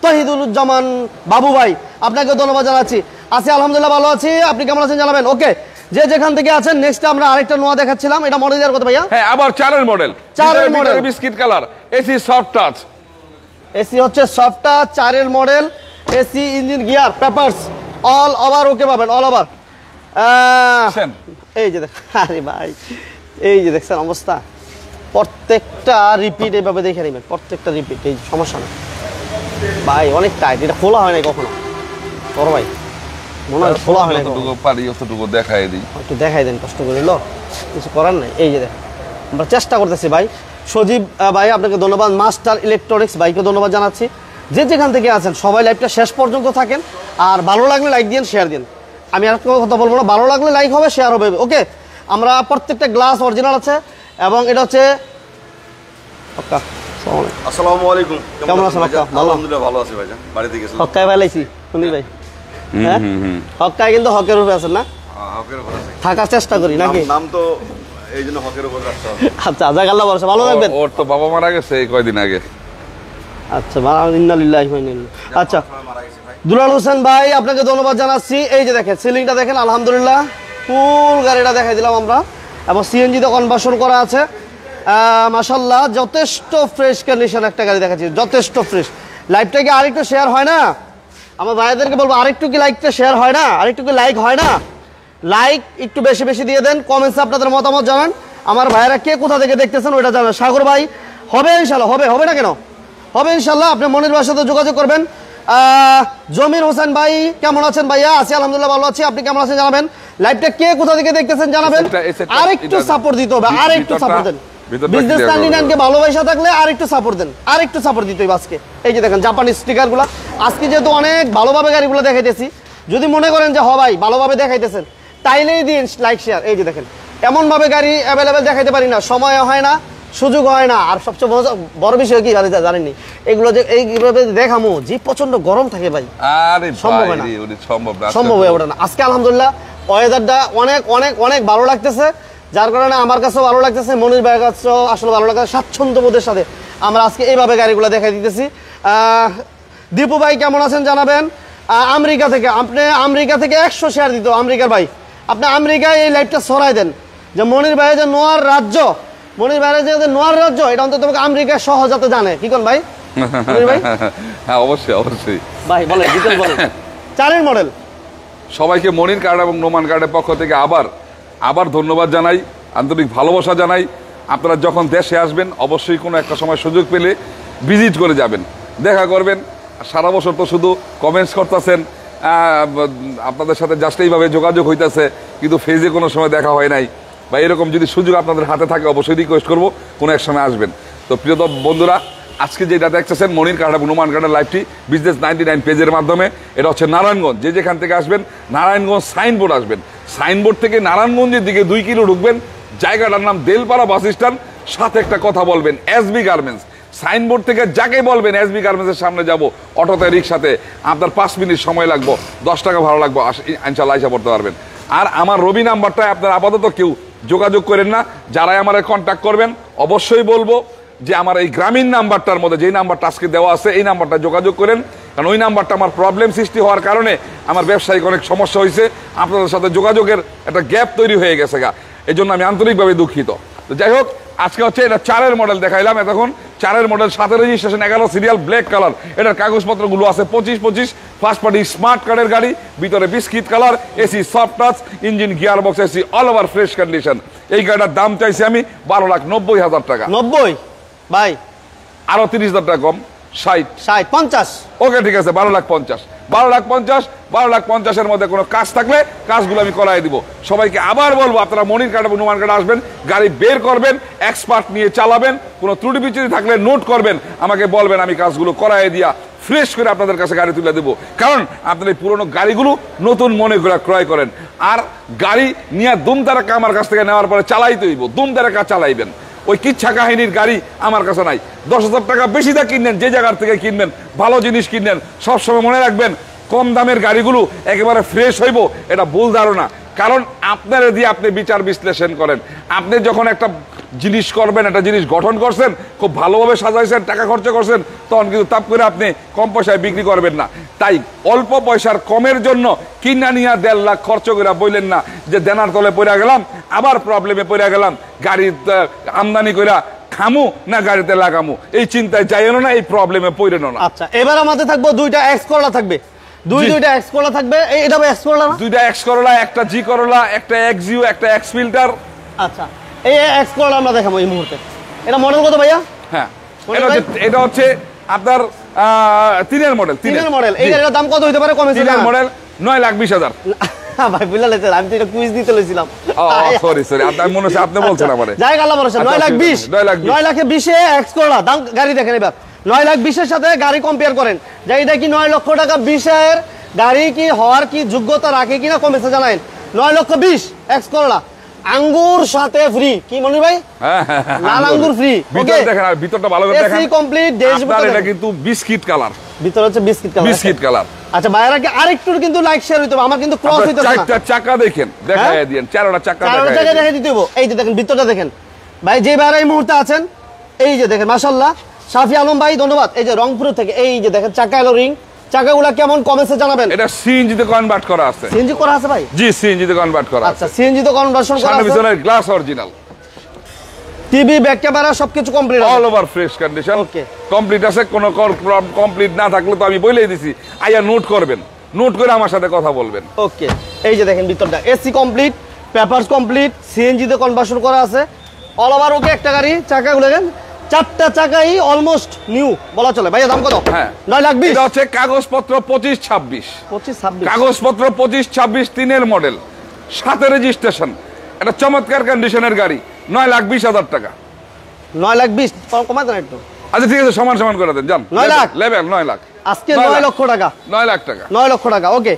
Speaker 1: তহিদুজ্জামান বাবু ভাই, আপনাকে ধন্যবাদ জানাচ্ছি। আছি আলহামদুলিল্লাহ ভালো আছি, আপনি কেমন আছেন জানাবেন। ওকে যে যেখান থেকে আছেন, নেক্সট আমরা আরেকটা নোয়া দেখাচ্ছিলাম, এটা মডেল ইয়ার কত ভাইয়া?
Speaker 2: হ্যাঁ আবার 4 এর model, biscuit colour, AC soft touch,
Speaker 1: AC হচ্ছে সফট টাচ, 4 এর model, AC, engine, gear, papers all over ওকে পাবেন, অল ওভার। এই যে দেখেন, আরে ভাই এই যে দেখছেন অবস্থা, প্রত্যেকটা রিপিট এভাবে দেখে নেবেন, প্রত্যেকটা রিপিট। এই সমস্যা না ভাই, অনেক টাইট, এটা খোলা হয় নাই কখনো। বড় ভাই মনে হয় খোলা হয় না,
Speaker 2: যতটুকু পারি ততটুকু দেখাই দিই,
Speaker 1: একটু দেখাই দেন কষ্ট করে, কিছু করার নাই। এই যে দেখেন আমরা চেষ্টা করতেছি ভাই। সজীব ভাই আপনাকে ধন্যবাদ। মাস্টার ইলেকট্রনিক্স ভাইকে ধন্যবাদ জানাচ্ছি। যে যেখান থেকে আছেন সবাই লাইভটা শেষ পর্যন্ত থাকেন, আর ভালো লাগলে লাইক দিন, শেয়ার দিন। আমি আর কোনো কথা বলবো না, ভালো লাগলে লাইক হবে, শেয়ার হবে। ওকে, আমরা প্রত্যেকটা গ্লাস অরিজিনাল আছে এবং এটা হচ্ছে হক্কা।
Speaker 3: আসসালামু আলাইকুম,
Speaker 1: কেমন আছেন হক্কা? ভালো,
Speaker 3: আলহামদুলিল্লাহ ভালো আছি ভাইজান। বাড়িতে গেছিলাম।
Speaker 1: হক্কায় ভাইলাইছি সুন্দর ভাই। হ্যাঁ, হক্কায় কিন্তু হকের উপরে আছেন না?
Speaker 3: হকের উপর আছে।
Speaker 1: থাকার চেষ্টা করি নাকি?
Speaker 3: নাম তো এই জন্য হকের উপর রাখতে হবে।
Speaker 1: আচ্ছা, জায়গা আল্লাহ ভরসা, ভালো থাকবেন।
Speaker 2: ওর তো বাবা মারা গেছে এই কয়দিন আগে।
Speaker 1: আচ্ছা, ইন্না লিল্লাহি ওয়া ইন্না ইলাইহি। আচ্ছা,
Speaker 3: মারা গেছে ভাই।
Speaker 1: দুলাল হোসেন ভাই আপনাকে ধন্যবাদ জানাচ্ছি। এই যে দেখেন সিলিংটা দেখেন, আলহামদুলিল্লাহ ফুল গাড়িটা দেখাই দিলাম আমরা, এবং সিএনজিতে কনভার্সন করা আছে। মাশাআল্লাহ, যথেষ্ট ফ্রেশ কন্ডিশন একটা গাড়ি দেখাচ্ছি, যথেষ্ট ফ্রেশ। লাইভটা কি আরেকটু শেয়ার হয় না? আমার ভাইদেরকে বলবো আরেকটু কি লাইকটা শেয়ার হয় না? আরেকটু কি লাইক হয় না? লাইক একটু বেশি বেশি দিয়ে দেন, কমেন্টসে আপনাদের মতামত জানান। আমার ভাইয়েরা কে কোথা থেকে দেখতেছেন ওইটা জানান। সাগর ভাই হবে ইনশাল্লাহ, হবে না কেন? হবে ইনশাল্লাহ। আপনি মনির ভাইয়ের সাথে যোগাযোগ করবেন। জমির হোসেন ভাই কেমন আছেন? ভাইয়া আছি আলহামদুলিল্লাহ, ভালো আছি। আপনি কেমন আছেন জানাবেন। লাইভটা কে কোথা থেকে দেখতেছেন জানাবেন। আরেকটু সাপোর্ট দিতে হবে, আরেকটু সাপোর্ট দেন। বিজনেস 99 কে ভালোবাসা থাকলে আরেকটু সাপোর্ট দেন, আরেকটু সাপোর্ট দিতে হবে আজকে। এই যে দেখেন জাপানি স্টিকারগুলো, আজকে যেহেতু অনেক ভালোভাবে গাড়িগুলো দেখাইতেছি, যদি মনে করেন যে ভাই ভালোভাবে দেখাইতেছেন তাইলেই দিন লাইক শেয়ার। এই যে দেখেন এমনভাবে গাড়ি অ্যাভেলেবেল দেখাইতে পারি না, সময় হয় না, সুযোগ হয় না। আর সবচেয়ে বড় বিষয় কি জানেননি, এগুলো যে এইভাবে দেখামো যে প্রচন্ড গরম থাকে ভাই,
Speaker 2: আরে
Speaker 1: সম্ভব হয় না, সম্ভব হয়ে ওঠে না। আজকে আলহামদুলিল্লাহ ওয়েদারটা অনেক অনেক অনেক ভালো লাগতেছে, যার কারণে আমার কাছেও ভালো লাগতেছে, মনির ভাইয়ের কাছেও আসলে ভালো লাগতেছে। স্বাচ্ছন্দ্য বোধের সাথে আমরা আজকে এইভাবে গাড়িগুলো দেখাই দিতেছি। দীপু ভাই কেমন আছেন জানাবেন। আমেরিকা থেকে, আপনি আমেরিকা থেকে 100 শেয়ার দিত আমেরিকার ভাই, আপনি আমেরিকায় এই লাইভটা ছড়াই দেন যে মনির ভাই যে নোয়ার রাজ্য, মনির ভাইয়ের যে নোয়ার রাজ্য এটা অন্তত আমেরিকা সহ যাতে জানে। কি কোন ভাই? ভাই
Speaker 2: হ্যাঁ, অবশ্যই অবশ্যই
Speaker 1: ভাই বলেন, ডিটেইল বলেন। 4 মডেল
Speaker 2: সবাইকে মনির কার্ড এবং নোমান কার্ডের পক্ষ থেকে আবার ধন্যবাদ জানাই, আন্তরিক ভালোবাসা জানাই। আপনারা যখন দেশে আসবেন অবশ্যই কোনো একটা সময় সুযোগ পেলে ভিজিট করে যাবেন, দেখা করবেন। সারা বছর তো শুধু কমেন্টস করতেছেন, আপনাদের সাথে জাস্ট এইভাবে যোগাযোগ হইতেছে, কিন্তু ফেজে কোনো সময় দেখা হয় নাই, বা এরকম যদি সুযোগ আপনাদের হাতে থাকে অবশ্যই রিকোয়েস্ট করবো কোনো এক সময় আসবেন। তো প্রিয় বন্ধুরা, আজকে যেটা দেখতেছেন মনির কার্ড এবং নোমান কার্ডের লাইভটি বিজনেস 99 পেজের মাধ্যমে, এটা হচ্ছে নারায়ণগঞ্জ। যে যেখান থেকে আসবেন নারায়ণগঞ্জ সাইনবোর্ড আসবেন, সাইনবোর্ড থেকে নারায়ণগঞ্জের দিকে 2 কিলো ঢুকবেন, জায়গাটার নাম দেলপাড়া বাস স্ট্যান্ড, সাথে একটা কথা বলবেন এসবি গার্মেন্টস। সাইনবোর্ড থেকে যাকে বলবেন এসবি গার্মেন্টসের সামনে যাব, অটোতে রিক্সাতে আপনার 5 মিনিট সময় লাগবে, 10 টাকা ভাড়া লাগবে, ইনশাল্লাহ আইসা পড়তে পারবেন। আর আমার রবি নাম্বারটায় আপনার আপাতত কেউ যোগাযোগ করেন না, যারাই আমার কন্ট্যাক্ট করবেন অবশ্যই বলবো যে আমার এই গ্রামীণ নাম্বারটার মধ্যে যেই নাম্বারটা আজকে দেওয়া আছে এই নাম্বারটা যোগাযোগ করেন, কারণ ওই নাম্বারটা আমার প্রবলেম সৃষ্টি হওয়ার কারণে আমার ব্যবসায়িক অনেক সমস্যা হয়েছে, আপনাদের সাথে যোগাযোগের একটা গ্যাপ তৈরি হয়ে গেছে গা, এই জন্য আমি আন্তরিকভাবে দুঃখিত। তো যাই হোক, আজকে হচ্ছে এটা 4 মডেল দেখাইলাম এতক্ষণ। 4 model, 7 registration, 11 serial, black colour. এটার কাগজপত্রগুলো আছে 25 ফার্স্ট পার্টি স্মার্ট কার্ডের গাড়ি, ভিতরে biscuit colour, AC soft touch, engine gear box AC, all over fresh condition. এই গাড়িটার দাম চাইছি আমি 12,90,000 টাকা।
Speaker 1: 90 ভাই,
Speaker 2: আরো 30,000 টাকা কম, 60
Speaker 1: 50।
Speaker 2: ওকে ঠিক আছে, 12,50,000 মধ্যে কোনো কাজ থাকলে কাজগুলো আমি করাই দিব। সবাইকে আবার বলবো, আপনারা মনির কার্ড এবং নোমান কার্ড আসবেন, গাড়ি বের করবেন, এক্সপার্ট নিয়ে চালাবেন, কোনো ত্রুটি বিচ্যুতি থাকলে নোট করবেন, আমাকে বলবেন, আমি কাজগুলো করাই দিয়া ফ্রেশ করে আপনাদের কাছে গাড়ি তুলে দেবো। কারণ আপনার এই পুরোনো গাড়িগুলো নতুন মনে করে ক্রয় করেন, আর গাড়ি নিয়ে দুমদারাকা আমার কাছ থেকে নেওয়ার পরে চালাইতে হইব, দুমদারাকা চালাইবেন। ওই কিচ্ছা কাহিনীর গাড়ি আমার কাছে নাই। 10,000 টাকা বেশি দা কিনবেন, যে জায়গার থেকে কিনবেন, ভালো জিনিস কিনবেন। সবসময় মনে রাখবেন, কম দামের গাড়িগুলো একেবারে ফ্রেশ হইব এটা ভুল ধারণা। কারণ আপনারা দিয়ে আপনি বিচার বিশ্লেষণ করেন, আপনি যখন একটা জিনিস করবেন, একটা জিনিস গঠন করছেন, খুব ভালোভাবে সাজাইছেন, টাকা খরচ করছেন, তখন কিন্তু তাপ করে আপনি কম পয়সায় বিক্রি করবেন না। তাই অল্প পয়সার কমের জন্য কিনা নিয়া 1.5 লাখ খরচ করে বললেন না যে দেনার তলে পড়ে গেলাম, আবার প্রবলেমে পড়ে গেলাম, গাড়ি আমদানি করে খামু না গাড়িতে লাগামু, এই চিন্তায় যাইও না, এই প্রবলেমে পড়েন না।
Speaker 1: আচ্ছা, এবার আমাদের থাকবো 2টা এক্স করলা থাকবে, দুইটা এক্স করলা থাকবে। এটা এক্স করলা না?
Speaker 2: 2টা এক্স করলা, একটা জি করলা, একটা এক্সইউ, একটা এক্স ফিল্টার।
Speaker 1: আচ্ছা, এই এক্স করলা আমরা দেখাবো এই মুহূর্তে। এটা মডেল কত ভাইয়া?
Speaker 2: হ্যাঁ, এটা হচ্ছে আপনার 3 মডেল।
Speaker 1: 3 মডেল। এই গাড়ির দাম কত হইতে পারে? কমেছে
Speaker 2: 3 মডেল 9,20,000।
Speaker 1: ভাই বুঝলা লেছেন, আমি তো এটা কুইজ দিতে লইছিলাম।
Speaker 2: সরি আমি মনে হচ্ছে আপনি বলছেন আমারে।
Speaker 1: যাই আল্লাহ ভরসা। 9,20,000 9,20,000 এ এক্স করলা দাম। গাড়ি দেখেন এবার 9,20,000 এর সাথে গাড়ি কম্পেয়ার করেন, যে এটা কি 9 লক্ষ টাকা 20,000 গাড়ি কি হওয়ার কি যোগ্যতা রাখে কিনা কমেছে জানাইন। 9,20,000 এক্স করলা আঙ্গুর সাথে ফ্রি, কি মনির ভাই? লাল আঙ্গুর ফ্রি।
Speaker 2: ভিতরে দেখেন, আর ভিতরটা ভালো করে দেখেন।
Speaker 1: এসি কমপ্লিট ড্যাশবোর্ড,
Speaker 2: এটা কিন্তু বিস্কিট কালার,
Speaker 1: ভিতরে হচ্ছে বিস্কিট কালার।
Speaker 2: Biscuit colour.
Speaker 1: আচ্ছা ভাইরা কি আরেকটু কিন্তু লাইক শেয়ার হইতো, আমার কিন্তু ক্রস হইতো না।
Speaker 2: চারটা চাকা দেখেন, দেখায় দেন, চারটা চাকা
Speaker 1: চারটা চাকা দেখাই দিতে হবে। এই যে দেখেন ভিতরটা দেখেন ভাই, যে ভাইরা এই মুহূর্তে আছেন, এই যে দেখেন মাশাআল্লাহ শাফি আলম ভাই ধন্যবাদ। এই যে রংপুর থেকে, এই যে দেখেন চাকা এলো রিং, চাকাগুলা কেমন কমেছে জানাবেন।
Speaker 2: এটা সিএনজি তে কনভার্ট করা আছে।
Speaker 1: সিএনজি করা আছে ভাই?
Speaker 2: জি, সিএনজি তে কনভার্ট করা আছে।
Speaker 1: আচ্ছা, সিএনজি তো কনভার্সন করা
Speaker 2: সামনে
Speaker 1: আছে।
Speaker 2: পিছনের glass original,
Speaker 1: TV back camera সবকিছু কমপ্লিট আছে।
Speaker 2: All over fresh condition.
Speaker 1: Okay.
Speaker 2: Complete আছে, কোনো কমপ্লিট না থাকলে তো আমি বলেই দিছি, আইয়া নোট করবেন, নোট করে আমার সাথে কথা বলবেন।
Speaker 1: ওকে, এই যে দেখেন ভিতরটা AC complete, papers complete, CNG তে কনভার্সন করা আছে, অল ওভার ওকে একটা গাড়ি। চাকাগুলো দেখেন, চারটা চাকাই অলমোস্ট নিউ বলা চলে। ভাইয়া দাম কত?
Speaker 2: হ্যাঁ,
Speaker 1: 9,20,000।
Speaker 2: এটা হচ্ছে কাগজপত্র 25-26,
Speaker 1: 25-26
Speaker 2: কাগজপত্র 25-26 3-এর মডেল, 7 রেজিস্ট্রেশন, এটা চমৎকার কন্ডিশনের গাড়ি। 9,20,000 টাকা।
Speaker 1: 9,20,000 কমাই দেন একটু।
Speaker 2: আচ্ছা ঠিক আছে, সমান সমান করে দেন, যান।
Speaker 1: 9 লাখ?
Speaker 2: লেভেল 9 লাখ,
Speaker 1: আজকে
Speaker 2: 9
Speaker 1: 9 লক্ষ টাকা।
Speaker 2: 9 লাখ টাকা,
Speaker 1: 9 লক্ষ টাকা। ওকে,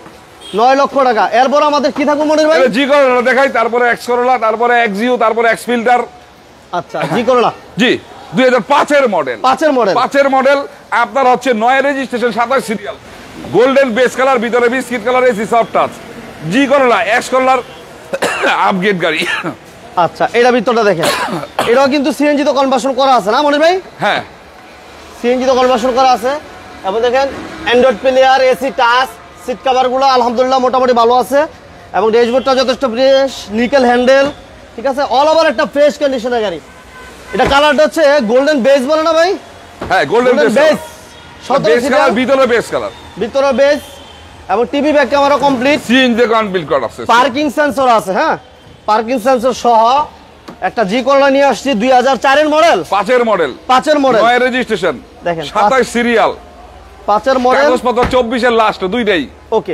Speaker 1: 9 লক্ষ টাকা। এরপর আমাদের কি থাকবো মনির ভাই?
Speaker 2: এটা জি করোলা দেখাই, তারপরে এক্স করোলা, তারপরে এক্সইউ, তারপরে এক্স ফিল্টার।
Speaker 1: আচ্ছা, জি করলা
Speaker 2: জি, 2005-এর মডেল।
Speaker 1: 5-এর মডেল।
Speaker 2: 5-এর মডেল, আপনার হচ্ছে 9 registration, 27 serial, golden base colour, ভিতরে biscuit colour, AC soft touch, G Corolla, X করোলার আপগ্রেড গাড়ি।
Speaker 1: আচ্ছা, এটা ভিতরটা দেখেন, এটাও কিন্তু সিএনজি তো কনভার্সন করা আছে না মনির ভাই?
Speaker 2: হ্যাঁ,
Speaker 1: সিএনজি তো কনভার্সন করা আছে। এবং দেখেন Android player, AC touch, seat কভারগুলো আলহামদুলিল্লাহ মোটামুটি ভালো আছে, এবং ড্যাশবোর্ডটা যথেষ্ট ফ্রেশ, নিকেল হ্যান্ডেল, ঠিক আছে, অল ওভার একটা ফ্রেশ কন্ডিশনের গাড়ি। এটা কালারটা হচ্ছে গোল্ডেন বেজ বলে না ভাই?
Speaker 2: হ্যাঁ, golden base
Speaker 1: beige,
Speaker 2: base colour, ভিতরে বেস কালার,
Speaker 1: ভিতরে বেজ, এবং TV back camera complete,
Speaker 2: CNG কনবিল করা আছে,
Speaker 1: পার্কিং সেন্সর আছে। হ্যাঁ, পার্কিং সেন্সর সহ একটা জি করলা নিয়ে আসছি, 2004-এর মডেল,
Speaker 2: 5-এর মডেল,
Speaker 1: 5-এর মডেল,
Speaker 2: 9 রেজিস্ট্রেশন,
Speaker 1: দেখেন,
Speaker 2: 27 সিরিয়াল,
Speaker 1: 5-এর মডেল,
Speaker 2: কাগজপত্র 24-এর লাস্ট, দুইটাই।
Speaker 1: ওকে,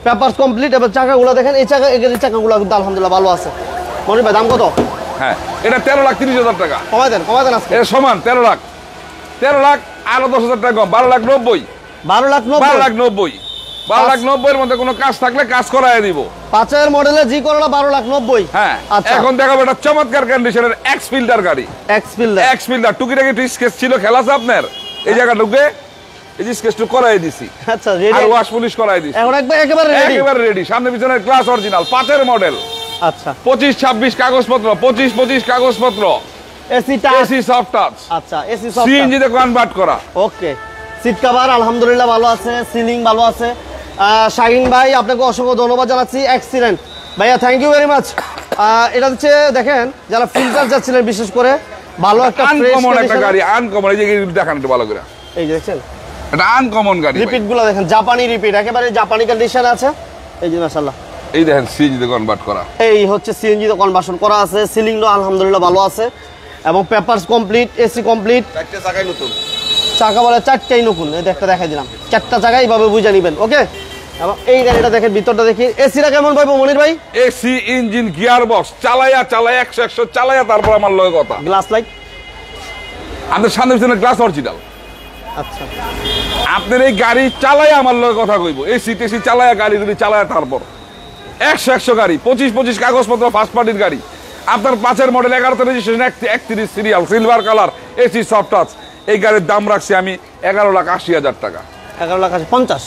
Speaker 1: পেপারস কমপ্লিট। এবার চাকাগুলো দেখেন, এই চাকাগুলো কিন্তু আলহামদুলিল্লাহ ভালো আছে। মনির ভাই দাম কত?
Speaker 2: হ্যাঁ, এটা 13,30,000 টাকা।
Speaker 1: কমাই দেন আজকে।
Speaker 2: এটা সমান 13 লাখ, 13 লাখ আরো 10,000 টাকা কম, 12,90,000,
Speaker 1: 12,90,000,
Speaker 2: 12,90,000, 12,90,000-এর মধ্যে কোনো কাজ থাকলে কাজ করায় দিব।
Speaker 1: 5-এর মডেলে জি করলা 12,90,000।
Speaker 2: হ্যাঁ,
Speaker 1: আচ্ছা,
Speaker 2: এখন দেখাবো একটা চমৎকার কন্ডিশনের এক্স ফিল্টার গাড়ি।
Speaker 1: এক্স ফিল্ডার,
Speaker 2: এক্স ফিল্টার টুকিটাকি একটু স্কেচ ছিল, খেলা আছে আপনার, এই জায়গা ঢুকে এই যে স্কেচটু করাই দিছি,
Speaker 1: আচ্ছা রেডি,
Speaker 2: আর ওয়াশ পলিশ করাই দিছি,
Speaker 1: এখন একেবারে রেডি,
Speaker 2: একেবারে রেডি। সামনে পিছনের গ্লাস অরিজিনাল, 5-এর মডেল,
Speaker 1: আচ্ছা,
Speaker 2: 25-26 কাগজপত্র, 25-25 কাগজপত্র,
Speaker 1: AC touch,
Speaker 2: AC soft touch,
Speaker 1: আচ্ছা, এসি সফট,
Speaker 2: সিএনজি তে কনভার্ট করা।
Speaker 1: ওকে, সিট কভার আলহামদুলিল্লাহ ভালো আছে, সিলিং ভালো আছে। শাহিন ভাই আপনাকে অসংখ্য ধন্যবাদ জানাচ্ছি। এক্সিলেন্ট ভাইয়া, থ্যাংক ইউ ভেরি মাচ। এটা হচ্ছে দেখেন, যারা ফিল্টার যাচ্ছিলেন বিশেষ করে, ভালো একটা
Speaker 2: আনকমন একটা গাড়ি, আনকমন। এই যে দেখান একটু ভালো করে,
Speaker 1: এই যে দেখছেন
Speaker 2: এটা আনকমন গাড়ি।
Speaker 1: রিপিট গুলো দেখেন, জাপানি রিপিট, একেবারে জাপানি কন্ডিশন আছে। এই যে মাশাআল্লাহ,
Speaker 2: এই দেখেন সিএনজি তে কনভার্ট করা,
Speaker 1: এই হচ্ছে সিএনজি তে কনভার্সন করা আছে। সিলিংও আলহামদুলিল্লাহ ভালো আছে, এবং পেপারস কমপ্লিট, এসি কমপ্লিট,
Speaker 3: 4টা চাকাই নতুন,
Speaker 1: চাকা বলে 4টাই নতুন। এই একটা দেখাই দিলাম, 4টা চাকা এইভাবে বুঝে নেবেন। ওকে, এবং এই গাড়িটা দেখেন, ভিতরটা দেখি, এসিটা কেমন পাইবো মনির ভাই?
Speaker 2: এসি, ইঞ্জিন, গিয়ার বক্স, চালায়া 100 চালায়া, তারপর আমার লগে কথা।
Speaker 1: গ্লাস লাইট,
Speaker 2: আমাদের সামনে পিছনে গ্লাস অরিজিনাল।
Speaker 1: আচ্ছা,
Speaker 2: আপনার এই গাড়ি চালায়া আমার লগে কথা কইব, এসি টেসি চালায়া, গাড়ি যদি চালায়া, তারপর 100 গাড়ি, 25-25 কাগজপত্র, ফার্স্ট পার্টির গাড়ি। আপনার 5-এর মডেল, 11তে registration, 31 serial, silver colour, AC soft touch. এই গাড়ির দাম রাখছি আমি 11,80,000 টাকা।
Speaker 1: 11,50,000।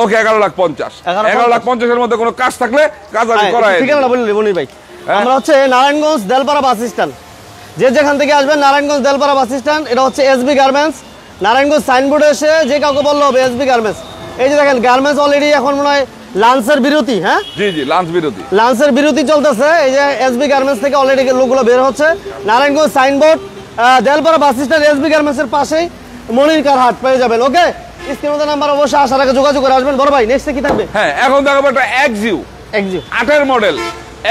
Speaker 2: ওকে, 11,50,000, 11,50,000-এর মধ্যে কোনো কাজ থাকলে কাজ আমি করাই।
Speaker 1: ঠিকানা বললি মনির ভাই, আমরা হচ্ছে নারায়ণগঞ্জ দেলপাড়া বাস স্ট্যান্ড, যে যেখান থেকে আসবেন নারায়ণগঞ্জ দেলপাড়া বাস স্ট্যান্ড, এটা হচ্ছে এসবি গার্মেন্টস। নারায়ণগঞ্জ সাইনবোর্ডে এসে যে কাউকে বললো হবে এসবি গার্মেন্টস। এই যে দেখেন গার্মেন্টস অলরেডি এখন মনে হয় লাঞ্চের বিরতি, হ্যাঁ
Speaker 2: জি জি, লাঞ্চ বিরতি,
Speaker 1: লাঞ্চের বিরতি চলতেছে। এই যে এসবি গার্মেন্টস থেকে অলরেডি লোকগুলো বের হচ্ছে। Narayanganj signboard, Delpara bus stand, SB গার্মেন্টসের পাশেই মনির কার হাট পেয়ে যাবেন। ওকে, স্ক্রিনে নাম্বার অবশ্যই আসার আগে যোগাযোগ করে আসবেন। বড় ভাই নেক্সটে কি থাকবে?
Speaker 2: হ্যাঁ, এখন দেখাবো একটা এক্সইউ, 8-এর মডেল,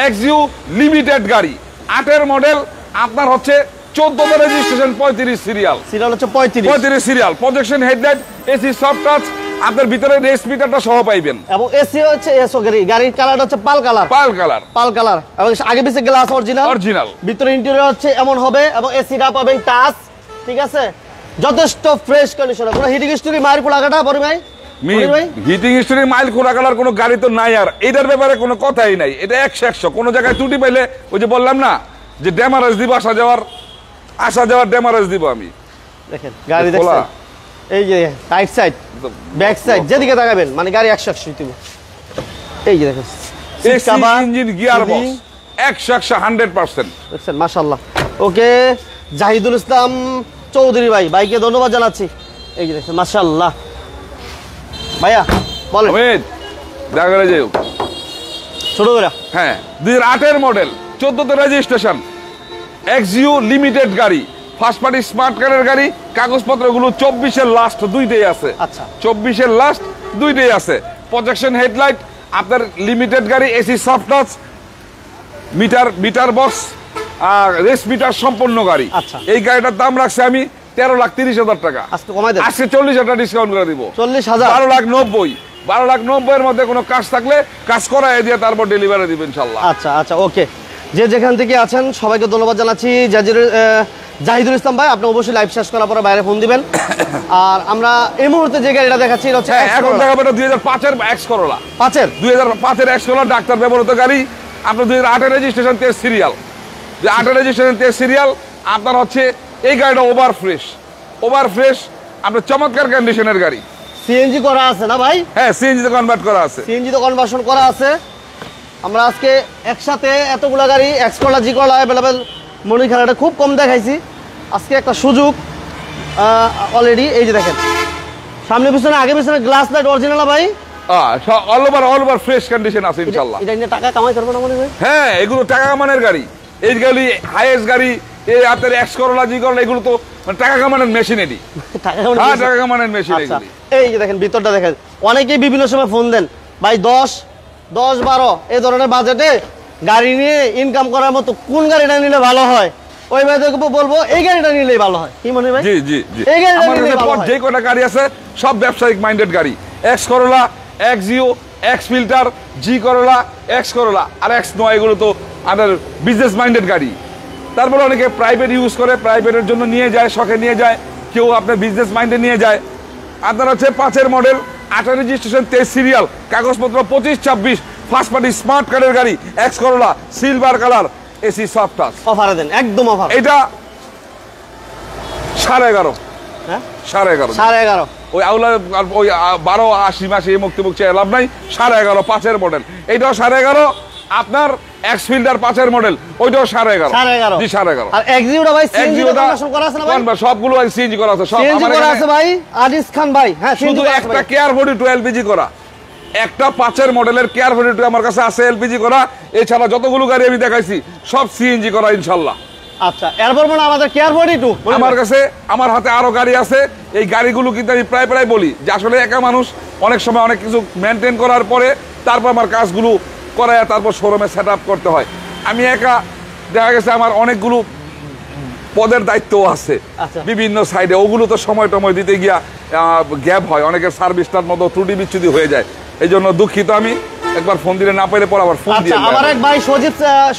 Speaker 2: এক্সইউ লিমিটেড গাড়ি, 8-এর মডেল। আপনার হচ্ছে 14তে রেজিস্ট্রেশন, 35 সিরিয়াল,
Speaker 1: সিরিয়াল হচ্ছে 35
Speaker 2: serial, projection headlight, AC soft touch, আপনার ভিতরে রেস মিটারটা সহ পাইবেন,
Speaker 1: এবং এসি হচ্ছে এসও গাড়ির কালারটা হচ্ছে পাল কালার, এবং আগে পিছে গ্লাস অরিজিনাল, ভিতরে ইন্টেরিয়র হচ্ছে এমন হবে, এবং এসিটা পাবেন টাচ, ঠিক আছে, যথেষ্ট ফ্রেশ কন্ডিশন, কোনো হিটিং স্টোরি মায়ের পোলাকাটা বড় ভাই
Speaker 2: হিটিং স্টোরি মাইল খোলা কালার কোনো গাড়ি তো নাই, আর এটার ব্যাপারে কোনো কথাই নাই। এটা 100 কোনো জায়গায় ত্রুটি পাইলে ওই যে বললাম না যে ড্যামারেজ দিব, আসা যাওয়ার ড্যামারেজ দিব আমি।
Speaker 1: দেখেন গাড়ি দেখছেন, এই যে রাইট সাইড ব্যাক সাইড যেদিকে তাকাবেন মানে গাড়ি 100 দিব। এই যে দেখেন
Speaker 2: ইঞ্জিন গিয়ার বক্স 100%
Speaker 1: দেখছেন মাশাআল্লাহ। ওকে জাহিদুল ইসলাম চৌধুরী ভাই, ভাইকে ধন্যবাদ জানাচ্ছি। এই যে দেখছেন মাশাআল্লাহ। ভাইয়া বলেন
Speaker 2: অমিত দেখা করে যাও
Speaker 1: ছোট করে।
Speaker 2: হ্যাঁ 2008 মডেল 14তে রেজিস্ট্রেশন এক্সইউ লিমিটেড গাড়ি, ফার্স্ট পার্টি স্মার্ট কার্ডের গাড়ি। কাগজপত্রগুলো 24-এর লাস্ট দুইটাই আছে।
Speaker 1: আচ্ছা
Speaker 2: 24-এর লাস্ট দুইটাই আছে। প্রজেকশন হেডলাইট, আপনার লিমিটেড গাড়ি, AC soft touch, meter box আর রেস মিটার সম্পন্ন গাড়ি।
Speaker 1: আচ্ছা
Speaker 2: এই গাড়িটার দাম রাখছি আমি 13,30,000 টাকা।
Speaker 1: আজকে কমাই দেন,
Speaker 2: আজকে 40,000 টাকা ডিসকাউন্ট করে দিব।
Speaker 1: 40,000
Speaker 2: 12,90,000 এর মধ্যে কোনো কাজ থাকলে কাজ করায় দিয়ে তারপর ডেলিভারি দিবেন ইনশাআল্লাহ।
Speaker 1: আচ্ছা আচ্ছা ওকে। যে যেখান থেকে আছেন সবাইকে ধন্যবাদ জানাচ্ছি। জাহিদুল ইসলাম ভাই, আপনি অবশ্যই লাইভ শেষ করার পরে বাইরে ফোন দিবেন। আর আমরা এই মুহূর্তে যে গাড়িটা দেখাচ্ছি এটা হচ্ছে
Speaker 2: এখন দেখাবো 2005-এর এক্স করোলা। 2005-এর এক্স করোলা ডাক্তার ব্যবহৃত গাড়ি। আপনার 2008-এর রেজিস্ট্রেশন 23 সিরিয়াল, 2008-এর রেজিস্ট্রেশন 23 সিরিয়াল। আপনার হচ্ছে এই গাড়িটা ওভার ফ্রেশ, আপনার চমৎকার কন্ডিশনের গাড়ি।
Speaker 1: সিএনজি করা আছে না ভাই?
Speaker 2: হ্যাঁ সিএনজি তে কনভার্ট করা আছে,
Speaker 1: সিএনজি তে কনভার্সন করা আছে। আমরা আজকে একসাথে এতগুলা গাড়ি এক্স করলা জি করলা अवेलेबल মনির খেলাটা খুব কম দেখাইছি। আজকে একটা সুযোগ অলরেডি। এই যে দেখেন সামনে পিছনে আগে পিছনে গ্লাস লাইট অরিজিনাল ভাই,
Speaker 2: অল ওভার ফ্রেশ কন্ডিশন আছে ইনশাআল্লাহ।
Speaker 1: এটা নিয়ে টাকা কামাই করব না মনে হয়।
Speaker 2: হ্যাঁ এগুলো টাকা কামানোর গাড়ি। এই গাড়ি হাইয়েস্ট গাড়ি, এই আপনার এক্স করোলা জি করোলা এগুলো তো মানে টাকা কামানোর মেশিন। এটি টাকা কামানোর মেশিন এগুলি।
Speaker 1: এই যে দেখেন ভিতরটা দেখেন। অনেকেই বিভিন্ন সময় ফোন দেন ভাই 10-12 এই ধরনের বাজেটে গাড়ি নিয়ে ইনকাম করার মতো কোন গাড়িটা নিলে ভালো হয়, ওই ভাইদেরকে বলবো এই গাড়িটা নিলেই ভালো হয়। কি মনে হয়?
Speaker 2: জি জি জি,
Speaker 1: এই গাড়িটা
Speaker 2: আমার
Speaker 1: নিলেই
Speaker 2: কাছে
Speaker 1: ভালো হয়।
Speaker 2: যে কয়টা গাড়ি আছে সব ব্যবসায়িক মাইন্ডেড গাড়ি। এক্স করোলা, এক্সইউ, এক্স ফিল্টার, জি করোলা, এক্স করোলা আর এক্স নয়, এগুলো তো আমাদের বিজনেস মাইন্ডেড গাড়ি। তারপরে অনেকে প্রাইভেট ইউজ করে, প্রাইভেটের জন্য নিয়ে যায়, শখে নিয়ে যায়, কেউ আপনার বিজনেস মাইন্ডে নিয়ে যায়। আপনার হচ্ছে 5-এর মডেল, 8-এর রেজিস্ট্রেশন 23 সিরিয়াল, কাগজপত্র 25-26, ফার্স্ট পার্টি স্মার্ট কার্ডের গাড়ি, X Corolla silver colour, AC soft touch.
Speaker 1: অফারে দেন, একদম অফার।
Speaker 2: এটা 11.5,
Speaker 1: হ্যাঁ
Speaker 2: 11.5 ওই আউলা ওই 12-80 মাসে মুক্তি লাভ নাই। 11.5 5-এর মডেল, এইটাও 11.5। আপনার এক্স ফিল্টার 5-এর মডেল, ওইটাও 11.5। জি 11.5।
Speaker 1: আর এক্সিউটা ভাই সিএনজি কনভার্সন করা আছে না ভাই?
Speaker 2: সবগুলো সিএনজি করা আছে, সব
Speaker 1: সিএনজি করা আছে ভাই। আদিস খান ভাই, হ্যাঁ
Speaker 2: শুধু একটা কেয়ার 42 এলপিজি করা, একটা 5-এর মডেলের কেয়ার 42 আমার কাছে আছে এলপিজি করা। এছাড়া যতগুলো গাড়ি আমি দেখাইছি সব সিএনজি করা ইনশাআল্লাহ।
Speaker 1: আচ্ছা এরপর মানে আমাদের কেয়ার 42
Speaker 2: আমার কাছে, আমার হাতে আরো গাড়ি আছে। এই গাড়িগুলো কিন্তু আমি প্রায় বলি যে আসলে একা মানুষ অনেক সময় অনেক কিছু মেনটেন করার পরে তারপর আমার কাজগুলো করায় তারপর শোরুমে সেট আপ করতে হয়। আমি একা দেখা গেছে আমার অনেকগুলো পদের দায়িত্বও আছে বিভিন্ন সাইডে, ওগুলো তো সময় টময় দিতে গিয়া গ্যাপ হয়, অনেকের সার্ভিসটার মতো ত্রুটি বিচ্ছুতি হয়ে যায়। এই জন্য দুঃখিত। আমি একবার ফোন দিলে না পাইলে পর আবার ফোন দিয়ে।
Speaker 1: আমার এক ভাই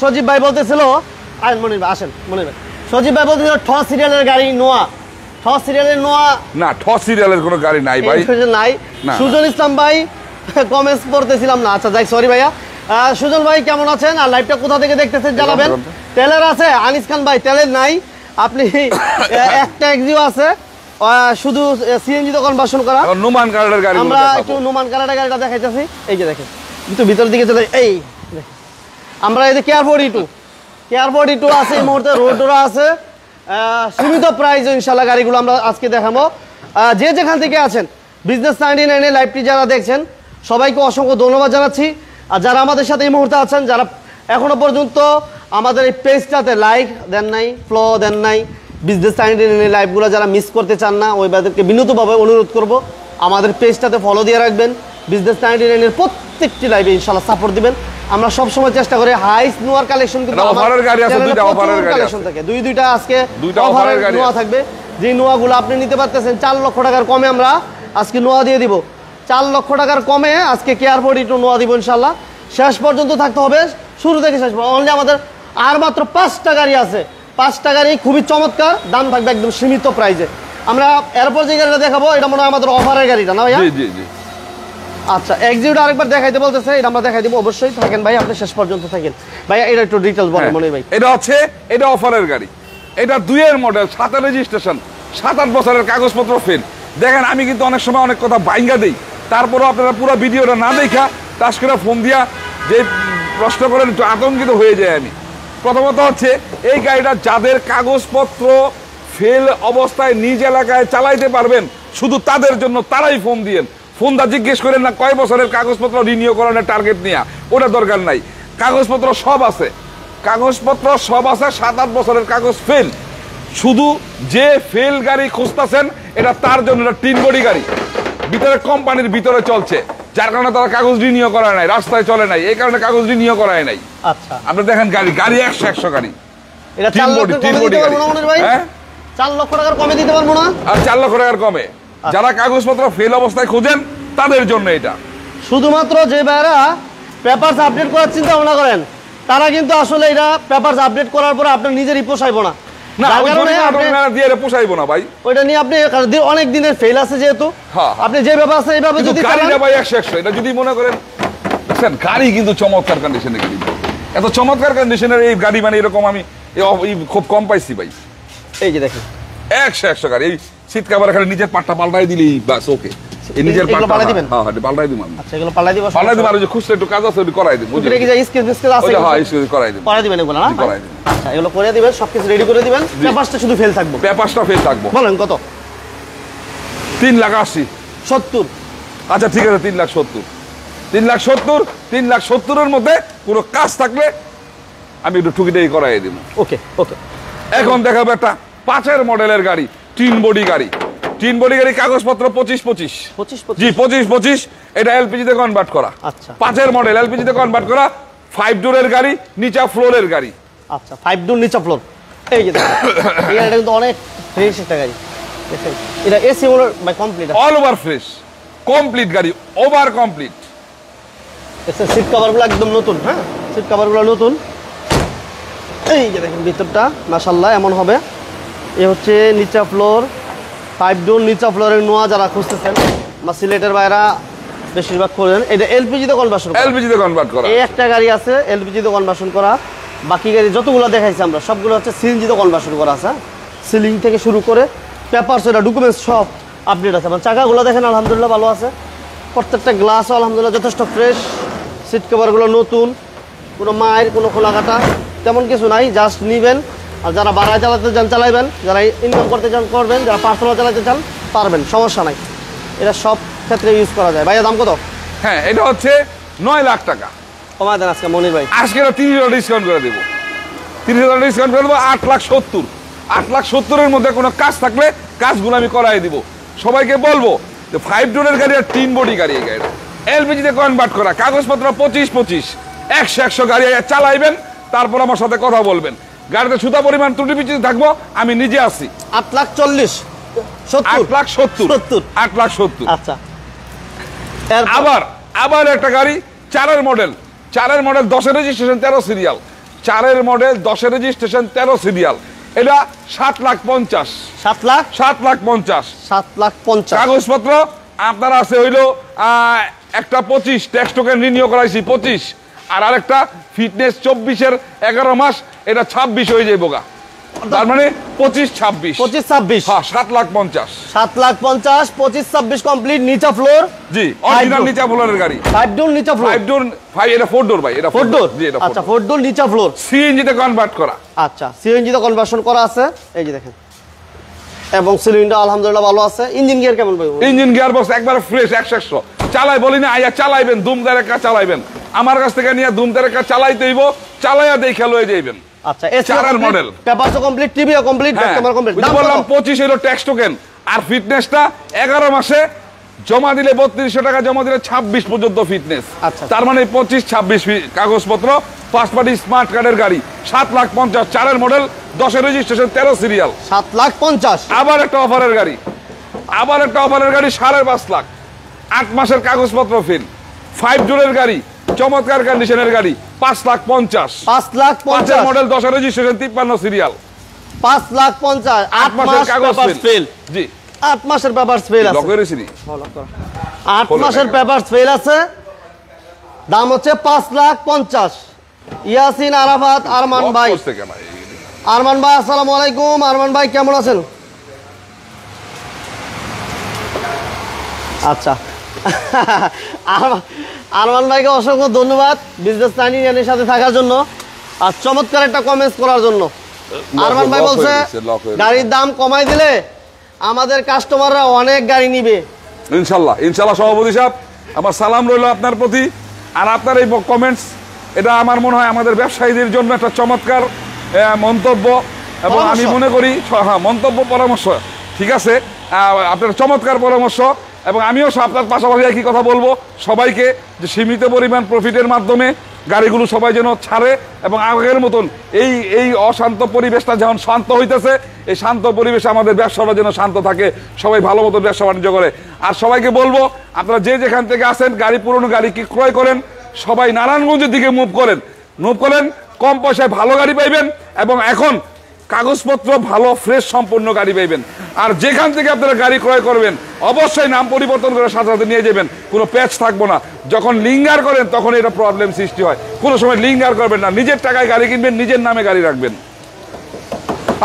Speaker 1: সজীব ভাই বলতেছিল, আসেন মনির ভাই, সজীব ভাই বলতেছিল ঠ সিরিয়ালের গাড়ি নোয়া, ঠ সিরিয়ালের নোয়া
Speaker 2: না, ঠ সিরিয়ালের কোনো গাড়ি নাই ভাই,
Speaker 1: নাই। সুজন ইসলাম ভাই কমেন্টস পড়তেছিলাম না। আচ্ছা যাই, সরি ভাইয়া। সুজন ভাই কেমন আছেন আর লাইভটা কোথা থেকে দেখতেছেন জানাবেন। তেলের আছে আনিস খান ভাই, তেলের নাই। আপনি একটা এক্সিও আছে শুধু সিএনজি তো কনভার্সন করা।
Speaker 2: নোমান কালারের গাড়ি,
Speaker 1: আমরা একটু নোমান কালারের গাড়িটা দেখাইতেছি। এই যে দেখেন একটু ভিতর দিকে চলে, এই আমরা এই যে কেয়ার 42 আছে এই মুহূর্তে, রোডরা আছে সীমিত প্রাইস ইনশাআল্লাহ গাড়িগুলো আমরা আজকে দেখাবো। যে যেখান থেকে আছেন বিজনেস 99 এর লাইভটি যারা দেখছেন সবাইকে অসংখ্য ধন্যবাদ জানাচ্ছি। আর যারা আমাদের সাথে এই মুহূর্তে আছেন, যারা এখনো পর্যন্ত আমাদের এই পেজটাতে লাইক দেন নাই, ফলো দেন নাই, বিজনেস 99 এর লাইভগুলো যারা মিস করতে চান না, ওই বাদেরকে বিনীতভাবে অনুরোধ করব আমাদের পেজটাতে ফলো দিয়ে রাখবেন। বিজনেস 99 এর প্রত্যেকটি লাইভে ইনশাআল্লাহ সাপোর্ট দিবেন। আমরা সব সময় চেষ্টা করি হাইস নোয়ার কালেকশন, কিন্তু
Speaker 2: অফারের গাড়ি আছে, দুইটা অফারের গাড়ি
Speaker 1: কালেকশন থাকে, দুইটা আজকে অফারের নোয়া থাকবে। যে নোয়াগুলো আপনি নিতে পারতেছেন 4 লক্ষ টাকার কমে, আমরা আজকে নোয়া দিয়ে দিব 4 লক্ষ টাকার কমে। আজকে কেয়ার 42 নোয়া দিব ইনশাআল্লাহ। শেষ পর্যন্ত থাকতে হবে, শুরু থেকে শেষ পর্যন্ত। অনলি আমাদের আর মাত্র 5টা গাড়ি আছে, 5টা গাড়ি খুবই চমৎকার, দাম থাকবে একদম সীমিত প্রাইসে। আমরা এরপর যে গাড়িটা দেখাবো এটা মনে হয় আমাদের অফারের গাড়িটা না ভাইয়া?
Speaker 2: জি জি জি,
Speaker 1: আচ্ছা এক্সিট আরেকবার দেখাইতে বলতেছে, এটা আমরা দেখাই দিব অবশ্যই, থাকেন ভাই আপনি শেষ পর্যন্ত থাকেন ভাই। এটা একটু ডিটেইলস বলেন
Speaker 2: হ্যাঁ,
Speaker 1: মনির ভাই।
Speaker 2: এটা হচ্ছে এটা অফারের গাড়ি, এটা 2 এর মডেল, 7 এর রেজিস্ট্রেশন, 7-8 বছরের কাগজপত্র ফেল। দেখেন আমি কিন্তু অনেক সময় অনেক কথা বাইঙ্গা দেই, তারপরেও আপনারা পুরো ভিডিওটা না দেখা টাচ করে ফোন দিয়া যে প্রশ্ন করেন একটু আতঙ্কিত হয়ে যায় আমি। প্রথমত হচ্ছে এই গাড়িটা যাদের কাগজপত্র ফেল অবস্থায় নিজ এলাকায় চালাইতে পারবেন শুধু তাদের জন্য, তারাই ফোন দিয়েন। ফোনটা জিজ্ঞেস করেন না কয় বছরের কাগজপত্র রিনিউ করানোর টার্গেট নিয়ে, ওটা দরকার নাই। কাগজপত্র সব আছে, কাগজপত্র সব আছে, 7-8 বছরের কাগজ ফেল। শুধু যে ফেল গাড়ি খুঁজতেছেন এটা তার জন্য, এটা 3 বডি গাড়ি, ভিতরে কোম্পানির ভিতরে চলছে, যার কারণে তারা কাগজ রিনিউ করায় নাই, রাস্তায় চলে নাই, এই কারণে কাগজ রিনিউ করায় নাই।
Speaker 1: আচ্ছা
Speaker 2: আপনি দেখেন গাড়ি গাড়ি 100 গাড়ি,
Speaker 1: এটা 4 লক্ষ কমে দিতে পারবো না মনির ভাই?
Speaker 2: হ্যাঁ
Speaker 1: 4 লক্ষ টাকার কমে দিতে পারবো না?
Speaker 2: আর 4 লক্ষ টাকার কমে। যারা কাগজপত্র ফেল অবস্থায় খুঁজেন তাদের জন্য এটা।
Speaker 1: শুধুমাত্র যে ভাইরা পেপারস আপডেট করার চিন্তা ভাবনা করেন তারা কিন্তু আসলে এটা পেপারস আপডেট করার পরে আপনার নিজেরই পোষাইবো না,
Speaker 2: না
Speaker 1: যার
Speaker 2: ওই
Speaker 1: কারণে
Speaker 2: জন্য
Speaker 1: আপনি
Speaker 2: আপনারা দিয়ে পোষাইবো না ভাই।
Speaker 1: ওইটা নিয়ে আপনি অনেক দিনের ফেল আছে যেহেতু,
Speaker 2: হ্যাঁ, হ্যাঁ।
Speaker 1: আপনি যে ব্যাপার আছে এইভাবে
Speaker 2: কিন্তু
Speaker 1: যদি
Speaker 2: গাড়িটা
Speaker 1: চালান-
Speaker 2: ভাই 100 এটা যদি মনে করেন দেখছেন গাড়ি কিন্তু চমৎকার কন্ডিশনে গাড়ি, এত চমৎকার কন্ডিশনের এই গাড়ি মানে এরকম আমি খুব কম পাইছি ভাই।
Speaker 1: এই যে দেখেন
Speaker 2: 100 গাড়ি, এই সিট কভার খালি নিচের পাটটা পাল্টাই দিলেই বাস ওকে। এই নিচের
Speaker 1: এগুলো
Speaker 2: পাটটা
Speaker 1: পাল্টাই দিবেন?
Speaker 2: হ্যাঁ হ্যাঁ পাল্টাই দিব আমি,
Speaker 1: আচ্ছা এগুলো পাল্টাই দিব,
Speaker 2: পাল্টাই দিব। আর ওই যে খুচরা একটু কাজ আছে ওটা করাই দিব,
Speaker 1: ওখানে কি যে স্কেচ স্কেচ আছে
Speaker 2: ওই যে হ্যাঁ স্কুল করাই দিব,
Speaker 1: করে দিবেন এগুলো না?
Speaker 2: জি, করাই দিবেন।
Speaker 1: আচ্ছা এগুলো করে দিবেন, সবকিছু রেডি করে দিবেন, পেপারসটা শুধু ফেল থাকবে।
Speaker 2: পেপারসটা ফেল থাকবো।
Speaker 1: বলেন কত?
Speaker 2: 3,80,000।
Speaker 1: 70।
Speaker 2: আচ্ছা ঠিক আছে 3,70,000, 3,70,000, 3,70,000 মধ্যে কোনো কাজ থাকলে আমি একটু টুকিটাকি করাই দিব।
Speaker 1: ওকে ওকে।
Speaker 2: এখন দেখাবো একটা 5 মডেলের গাড়ি, 3 বডি গাড়ি, 3 বডি গাড়ি, কাগজপত্র 25-25।
Speaker 1: 25
Speaker 2: জি 25-25, এটা এলপিজি তে কনভার্ট করা।
Speaker 1: আচ্ছা
Speaker 2: 5 মডেল এলপিজি তে কনভার্ট করা, 5 ডোরের গাড়ি, নিচা ফ্লোরের গাড়ি।
Speaker 1: আচ্ছা 5 ডোর নিচা ফ্লোর। এই যে দেখেন এই গাড়িটা কিন্তু অনেক ফ্রেশ একটা গাড়ি দেখেন, এটা এসি ওর বাই কমপ্লিট আছে,
Speaker 2: অল ওভার ফ্রেশ কমপ্লিট গাড়ি, ওভার কমপ্লিট।
Speaker 1: এসে সিট কভারগুলো একদম নতুন, হ্যাঁ সিট কভারগুলো নতুন। এই যে দেখেন ভিতরটা মাশাআল্লাহ এমন হবে। এ হচ্ছে নিচা ফ্লোর, 5 ডোর নিচা ফ্লোরের নোয়া যারা খুঁজতেছেন বা সিলেটের বাইরা বেশিরভাগ করেন, এটা এলপিজি তে কনভার্সন করা।
Speaker 2: এলপিজি তে কনভার্ট করা।
Speaker 1: এই একটা গাড়ি আছে এলপিজি তে কনভার্সন করা, বাকি গাড়ি যতগুলো দেখাইছি আমরা সবগুলো হচ্ছে সিএনজি তে কনভার্সন করা আছে। সিলিং থেকে শুরু করে পেপারস এটা ডকুমেন্টস সব আপডেট আছে। মানে চাকাগুলো দেখেন আলহামদুলিল্লাহ ভালো আছে, প্রত্যেকটা গ্লাসও আলহামদুলিল্লাহ যথেষ্ট ফ্রেশ, সিট কভারগুলো নতুন, কোনো মায়ের কোনো খোলাকাটা তেমন কিছু নাই, জাস্ট নিবেন। আর যারা বাড়ায় চালাতে চান চালাইবেন, যারা ইনকাম করতে চান করবেন, যারা পার্সোনাল চালাতে চান পারবেন, সমস্যা নাই, এটা সব ক্ষেত্রে ইউজ করা যায়। ভাইয়া দাম কত?
Speaker 2: হ্যাঁ এটা হচ্ছে 9 লাখ টাকা।
Speaker 1: কমায় দেন আজকে মনির ভাই।
Speaker 2: আজকে 30,000 ডিসকাউন্ট করে দেবো, 30,000 ডিসকাউন্ট করে দেবো, 8,70,000। 8,70,000-এর মধ্যে কোনো কাজ থাকলে কাজগুলো আমি করাই দিব। সবাইকে বলবো যে 5 ডোরের গাড়ি আর 3 বডি গাড়ি, এই গাড়িটা এলপিজিতে কনভার্ট করা, কাগজপত্র 25-25, 100 গাড়ি চালাইবেন, তারপর আমার সাথে কথা বলবেন। গাড়িতে সুতা পরিমাণ ত্রুটি বিচ্যুতি থাকবো, আমি নিজে আসি।
Speaker 1: 8,40,000
Speaker 2: 8,70,000, 8,70,000।
Speaker 1: আচ্ছা
Speaker 2: আবার একটা গাড়ি 4 model, 10 registration 13 serial, 4 model 10 registration 13 serial, এটা 7,50,000।
Speaker 1: 7,50,000 7,50,000
Speaker 2: কাগজপত্র আপনার আছে হইলো একটা 25 ট্যাক্স টোকেন রিনিউ করাইছি 25, আর আরেকটা ফিটনেস 24-এর 11 মাস, এটা 26 হয়ে যাবে বোগা, তার মানে 25-26।
Speaker 1: 25-26
Speaker 2: হ্যাঁ 7,50,000।
Speaker 1: 7,50,000 25-26 কমপ্লিট নিচা ফ্লোর।
Speaker 2: জি অরিজিনাল নিচা ফ্লোরের গাড়ি,
Speaker 1: 5 ডোর নিচা ফ্লোর।
Speaker 2: 5 ডোর 5, এটা 4 ডোর ভাই, এটা
Speaker 1: 4 ডোর।
Speaker 2: জি এটা
Speaker 1: আচ্ছা 4 ডোর নিচা ফ্লোর,
Speaker 2: সিএনজি তে কনভার্ট করা।
Speaker 1: আচ্ছা সিএনজি তে কনভার্সন করা আছে, এই যে দেখেন, এবং সিলিন্ডার আলহামদুলিল্লাহ ভালো আছে। ইঞ্জিন গিয়ার কেমন ভাই?
Speaker 2: ইঞ্জিন গিয়ার বক্স একবার ফ্রেশ 100 চালাই বলি না, আইয়া চালাইবেন, দুম দারেকা চালাইবেন, আমার কাছ থেকে নিয়ে দুম দারেকা চালাইতে হইব, চালাইয়া দেখে লয়ে যাইবেন।
Speaker 1: আচ্ছা এসি
Speaker 2: 4 মডেল,
Speaker 1: পেপারসও কমপ্লিট, টিভিও কমপ্লিট, ব্যাক ক্যামেরা কমপ্লিট। দাম
Speaker 2: বললাম
Speaker 1: কত?
Speaker 2: 25 হলো ট্যাক্স টোকেন, আর ফিটনেসটা 11 মাসে জমা দিলে 3200 টাকা জমা দিলে 26 পর্যন্ত ফিটনেস।
Speaker 1: আচ্ছা।
Speaker 2: তার মানে 25-26 কাগজপত্র, ফার্স্ট পার্টি স্মার্ট কার্ডের গাড়ি, 7,50,000, 4 মডেল 10 রেজিস্ট্রেশন 13 সিরিয়াল।
Speaker 1: 7,50,000
Speaker 2: আবার একটা অফারের গাড়ি, 5.5 লাখ, 8 মাসের কাগজপত্র ফিল, 5 ডোরের গাড়ি, চমৎকার কন্ডিশনের গাড়ি, 5,50,000।
Speaker 1: 5,50,000
Speaker 2: মডেল 10 রেজিস্ট্রেশন 53 সিরিয়াল,
Speaker 1: 5,50,000 8
Speaker 2: 8 মাসের
Speaker 1: মাস
Speaker 2: কাগজ
Speaker 1: পেপার
Speaker 2: ফিল।
Speaker 1: ফেল।
Speaker 2: জি
Speaker 1: 8 মাসের পেপারস ফেল আছে।
Speaker 2: লক করে রেছি
Speaker 1: 8 মাসের পেপারস ফেল আছে। দাম হচ্ছে 5,50,000। ইয়াসিন আরাফাত আরমান ভাই। আরমান ভাই আসসালামু আলাইকুম। আরমান ভাই কেমন আছেন? আচ্ছা আরমান ভাইকে অসংখ্য ধন্যবাদ বিজনেস 99 সাথে থাকার জন্য আর চমৎকার একটা কমেন্টস করার জন্য। আরমান ভাই বলছে গাড়ির দাম কমাই দিলে আমাদের কাস্টমাররা অনেক গাড়ি নিবে
Speaker 2: ইনশাল্লাহ। ইনশাল্লাহ সভাপতি সাহেব, আমার সালাম রইল আপনার প্রতি। আর আপনার এই কমেন্টস, এটা আমার মনে হয় আমাদের ব্যবসায়ীদের জন্য একটা চমৎকার মন্তব্য, এবং আমি মনে করি হ্যাঁ মন্তব্য পরামর্শ, ঠিক আছে, আপনার চমৎকার পরামর্শ। এবং আমিও আপনার পাশাপাশি একই কথা বলবো সবাইকে, যে সীমিত পরিমাণ প্রফিটের মাধ্যমে গাড়িগুলো সবাই যেন ছাড়ে, এবং আগের মতন এই অশান্ত পরিবেশটা যখন শান্ত হইতেছে, এই শান্ত পরিবেশে আমাদের ব্যবসাটা যেন শান্ত থাকে, সবাই ভালো মতো ব্যবসা বাণিজ্য করে। আর সবাইকে বলবো আপনারা যে যেখান থেকে আসেন গাড়ি, পুরনো গাড়ি কি ক্রয় করেন, সবাই নারায়ণগঞ্জের দিকে মুভ করেন, কম পয়সায় ভালো গাড়ি পাইবেন, এবং এখন কাগজপত্র ভালো ফ্রেশ সম্পূর্ণ গাড়ি পাইবেন। আর যেখান থেকে আপনারা গাড়ি ক্রয় করবেন অবশ্যই নাম পরিবর্তন করে সাথে সাথে নিয়ে যাবেন, কোনো প্যাচ থাকবো না। যখন লিঙ্গার করেন তখন এটা প্রবলেম সৃষ্টি হয়, কোনো সময় লিঙ্গার করবেন না, নিজের টাকায় গাড়ি কিনবেন, নিজের নামে গাড়ি রাখবেন।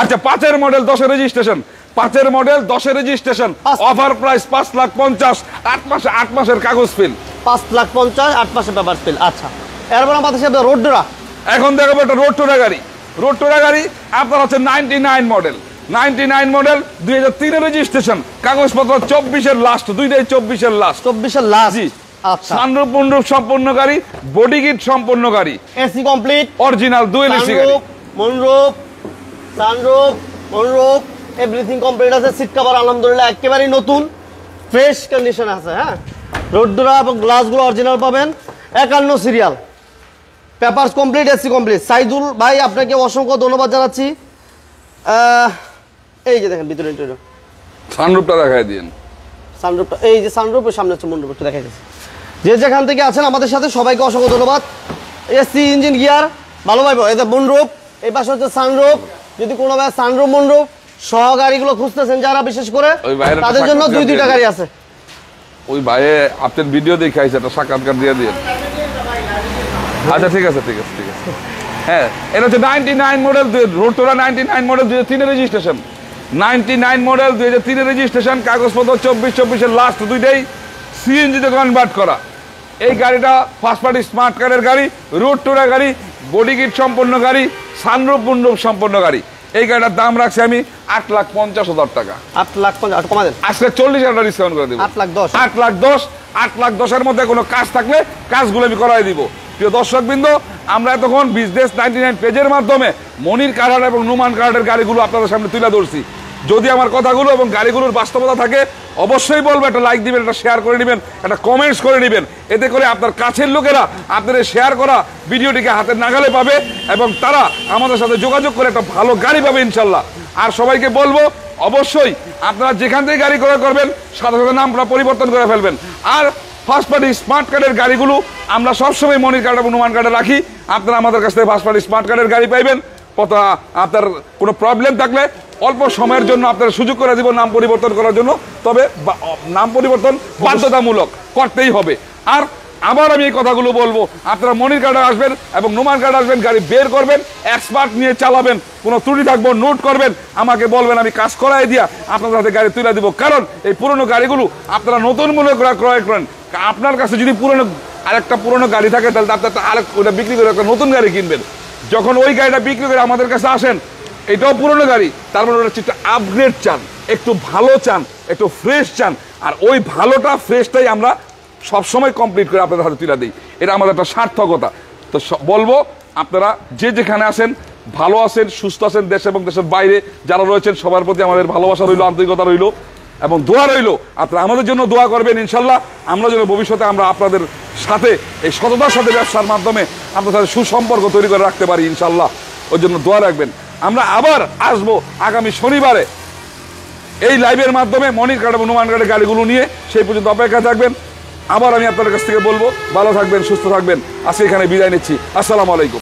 Speaker 2: আচ্ছা, 5-এর মডেল 10-এর রেজিস্ট্রেশন, 5-এর মডেল 10-এর রেজিস্ট্রেশন, অফার প্রাইস 5,50,000, 8 মাসের কাগজ ফিল,
Speaker 1: 5,50,000, 8 মাসের পেপার ফিল। আচ্ছা, এরপর আমাদের সাথে রোড ডোরা।
Speaker 2: এখন দেখাবো একটা রোড টোরা গাড়ি। রোড টোরা গাড়ি আপনার হচ্ছে 99 মডেল, 99 মডেল, 2003-এর রেজিস্ট্রেশন, কাগজপত্র 24-এর লাস্ট, দুইটাই 24-এর লাস্ট।
Speaker 1: 24-এর লাস্ট।
Speaker 2: জি।
Speaker 1: আচ্ছা,
Speaker 2: সানরূপ মনরূপ সম্পূর্ণ গাড়ি, বডি কিট সম্পূর্ণ গাড়ি,
Speaker 1: AC complete,
Speaker 2: original dual AC গাড়ি,
Speaker 1: মনরূপ সানরূপ মনরূপ এভরিথিং কমপ্লিট আছে। সিট কভার আলহামদুলিল্লাহ একেবারেই নতুন, ফ্রেশ কন্ডিশন আছে। হ্যাঁ, রোড ডোরা এবং গ্লাসগুলো অরিজিনাল পাবেন, 51 serial, papers complete, AC complete. Saidul ভাই আপনাকে অসংখ্য ধন্যবাদ জানাচ্ছি। এই যে দেখেন ভিতরে ইন্টেরিয়র,
Speaker 2: সানরূপটা দেখাই দিন।
Speaker 1: সানরূপটা এই যে সানরূপের সামনে হচ্ছে মনরূপ, একটু দেখা যাচ্ছে। যে যেখান থেকে আছেন আমাদের সাথে সবাইকে অসংখ্য ধন্যবাদ। এসি ইঞ্জিন গিয়ার ভালো পাইবো। এই যে মনরূপ, এই পাশে হচ্ছে সানরূপ। যদি কোনো ভাই সানরূপ মনরূপ সহ গাড়িগুলো খুঁজতেছেন যারা, বিশেষ করে তাদের জন্য 2-2টা গাড়ি আছে।
Speaker 2: ওই ভাইয়ে আপনার ভিডিও দেখাইছে, একটা সাক্ষাৎকার দিয়ে দিন। আচ্ছা ঠিক আছে। হ্যাঁ, এটা হচ্ছে 99 মডেল, রোড টোরা 99 মডেল, 2003-এর রেজিস্ট্রেশন, 99 মডেল, 2003-এর রেজিস্ট্রেশন, কাগজপত্র 24-24-এর লাস্ট, দুইটাই সিএনজিতে কনভার্ট করা। এই গাড়িটা ফার্স্ট পার্টি স্মার্ট কারের গাড়ি, রোড টোরা গাড়ি, বডি কিট সম্পন্ন গাড়ি, সানরূপ মনরূপ সম্পন্ন গাড়ি। এই গাড়িটার দাম রাখছি আমি 8,50,000 টাকা।
Speaker 1: 8,50,000 কমা দেন,
Speaker 2: আজকে 40,000 ডিসকাউন্ট করে দেবো।
Speaker 1: 8,10,000।
Speaker 2: 8,10,000 মধ্যে কোনো কাজ থাকলে কাজগুলো আমি করাই দিব। প্রিয় দর্শকবৃন্দ, আমরা এতক্ষণ বিজনেস 99 পেজের মাধ্যমে মনির কারহাট এবং নুমান কারহাটের গাড়িগুলো আপনাদের সামনে তুলে ধরছি। যদি আমার কথাগুলো এবং গাড়িগুলোর বাস্তবতা থাকে অবশ্যই বলবো, একটা লাইক দিবেন, একটা শেয়ার করে নেবেন, একটা কমেন্টস করে নেবেন। এতে করে আপনার কাছের লোকেরা আপনাদের শেয়ার করা ভিডিওটিকে হাতের নাগালে পাবে, এবং তারা আমাদের সাথে যোগাযোগ করে একটা ভালো গাড়ি পাবে ইনশাল্লাহ। আর সবাইকে বলবো অবশ্যই আপনারা যেখান থেকে গাড়ি ক্রয় করবেন সাথে সাথে নামটা পরিবর্তন করে ফেলবেন। আর ফার্স্ট পার্টি স্মার্ট কার্ডের গাড়িগুলো আমরা সবসময় মনির কার্ড এবং নুমান কার্ডে রাখি। আপনারা আমাদের কাছ থেকে ফার্স্ট পার্টি স্মার্ট কার্ডের গাড়ি পাইবেন। আপনার কোনো প্রবলেম থাকলে অল্প সময়ের জন্য আপনারা সুযোগ করে দিব নাম পরিবর্তন করার জন্য, তবে নাম পরিবর্তন বাধ্যতামূলক করতেই হবে। আর আবার আমি এই কথাগুলো বলবো, আপনারা মনির কার্ডে আসবেন এবং নুমান কার্ডে আসবেন, গাড়ি বের করবেন, এক্সপার্ট নিয়ে চালাবেন, কোনো ত্রুটি থাকবো নোট করবেন, আমাকে বলবেন, আমি কাজ করাই দিয়া আপনাদের হাতে গাড়ি তুলে দিব। কারণ এই পুরনো গাড়িগুলো আপনারা নতুন মূল্যে ক্রয় করেন, আপনার কাছে যদি আরেকটা পুরনো গাড়ি থাকে তাহলে আপনার ওটা বিক্রি করে একটা নতুন গাড়ি কিনবেন। যখন ওই গাড়িটা বিক্রি করে আমাদের কাছে আসেন, এটাও পুরনো গাড়ি, তার মানে ওটা একটু আপগ্রেড চান, একটু ভালো চান, একটু ফ্রেশ চান, আর ওই ভালোটা ফ্রেশটাই আমরা সবসময় কমপ্লিট করে আপনাদের হাতে তুলে দিই। এটা আমাদের একটা সার্থকতা। তো বলবো আপনারা যে যেখানে আছেন ভালো আছেন, সুস্থ আছেন, দেশ এবং দেশের বাইরে যারা রয়েছেন সবার প্রতি আমাদের ভালোবাসা রইল, আন্তরিকতা রইল এবং দোয়া রইল। আপনারা আমাদের জন্য দোয়া করবেন ইনশাল্লাহ, আমরা যেন ভবিষ্যতে আমরা আপনাদের সাথে এই সততার সাথে ব্যবসার মাধ্যমে আপনাদের সাথে সুসম্পর্ক তৈরি করে রাখতে পারি ইনশাল্লাহ। ওই জন্য দোয়া রাখবেন। আমরা আবার আসবো আগামী শনিবারে এই লাইভের মাধ্যমে মনির কার্ড এবং নুমান কার্ডের গাড়িগুলো নিয়ে। সেই পর্যন্ত অপেক্ষা থাকবেন। আবার আমি আপনাদের কাছ থেকে বলবো ভালো থাকবেন, সুস্থ থাকবেন। আজকে এখানে বিদায় নিচ্ছি। আসসালামু আলাইকুম।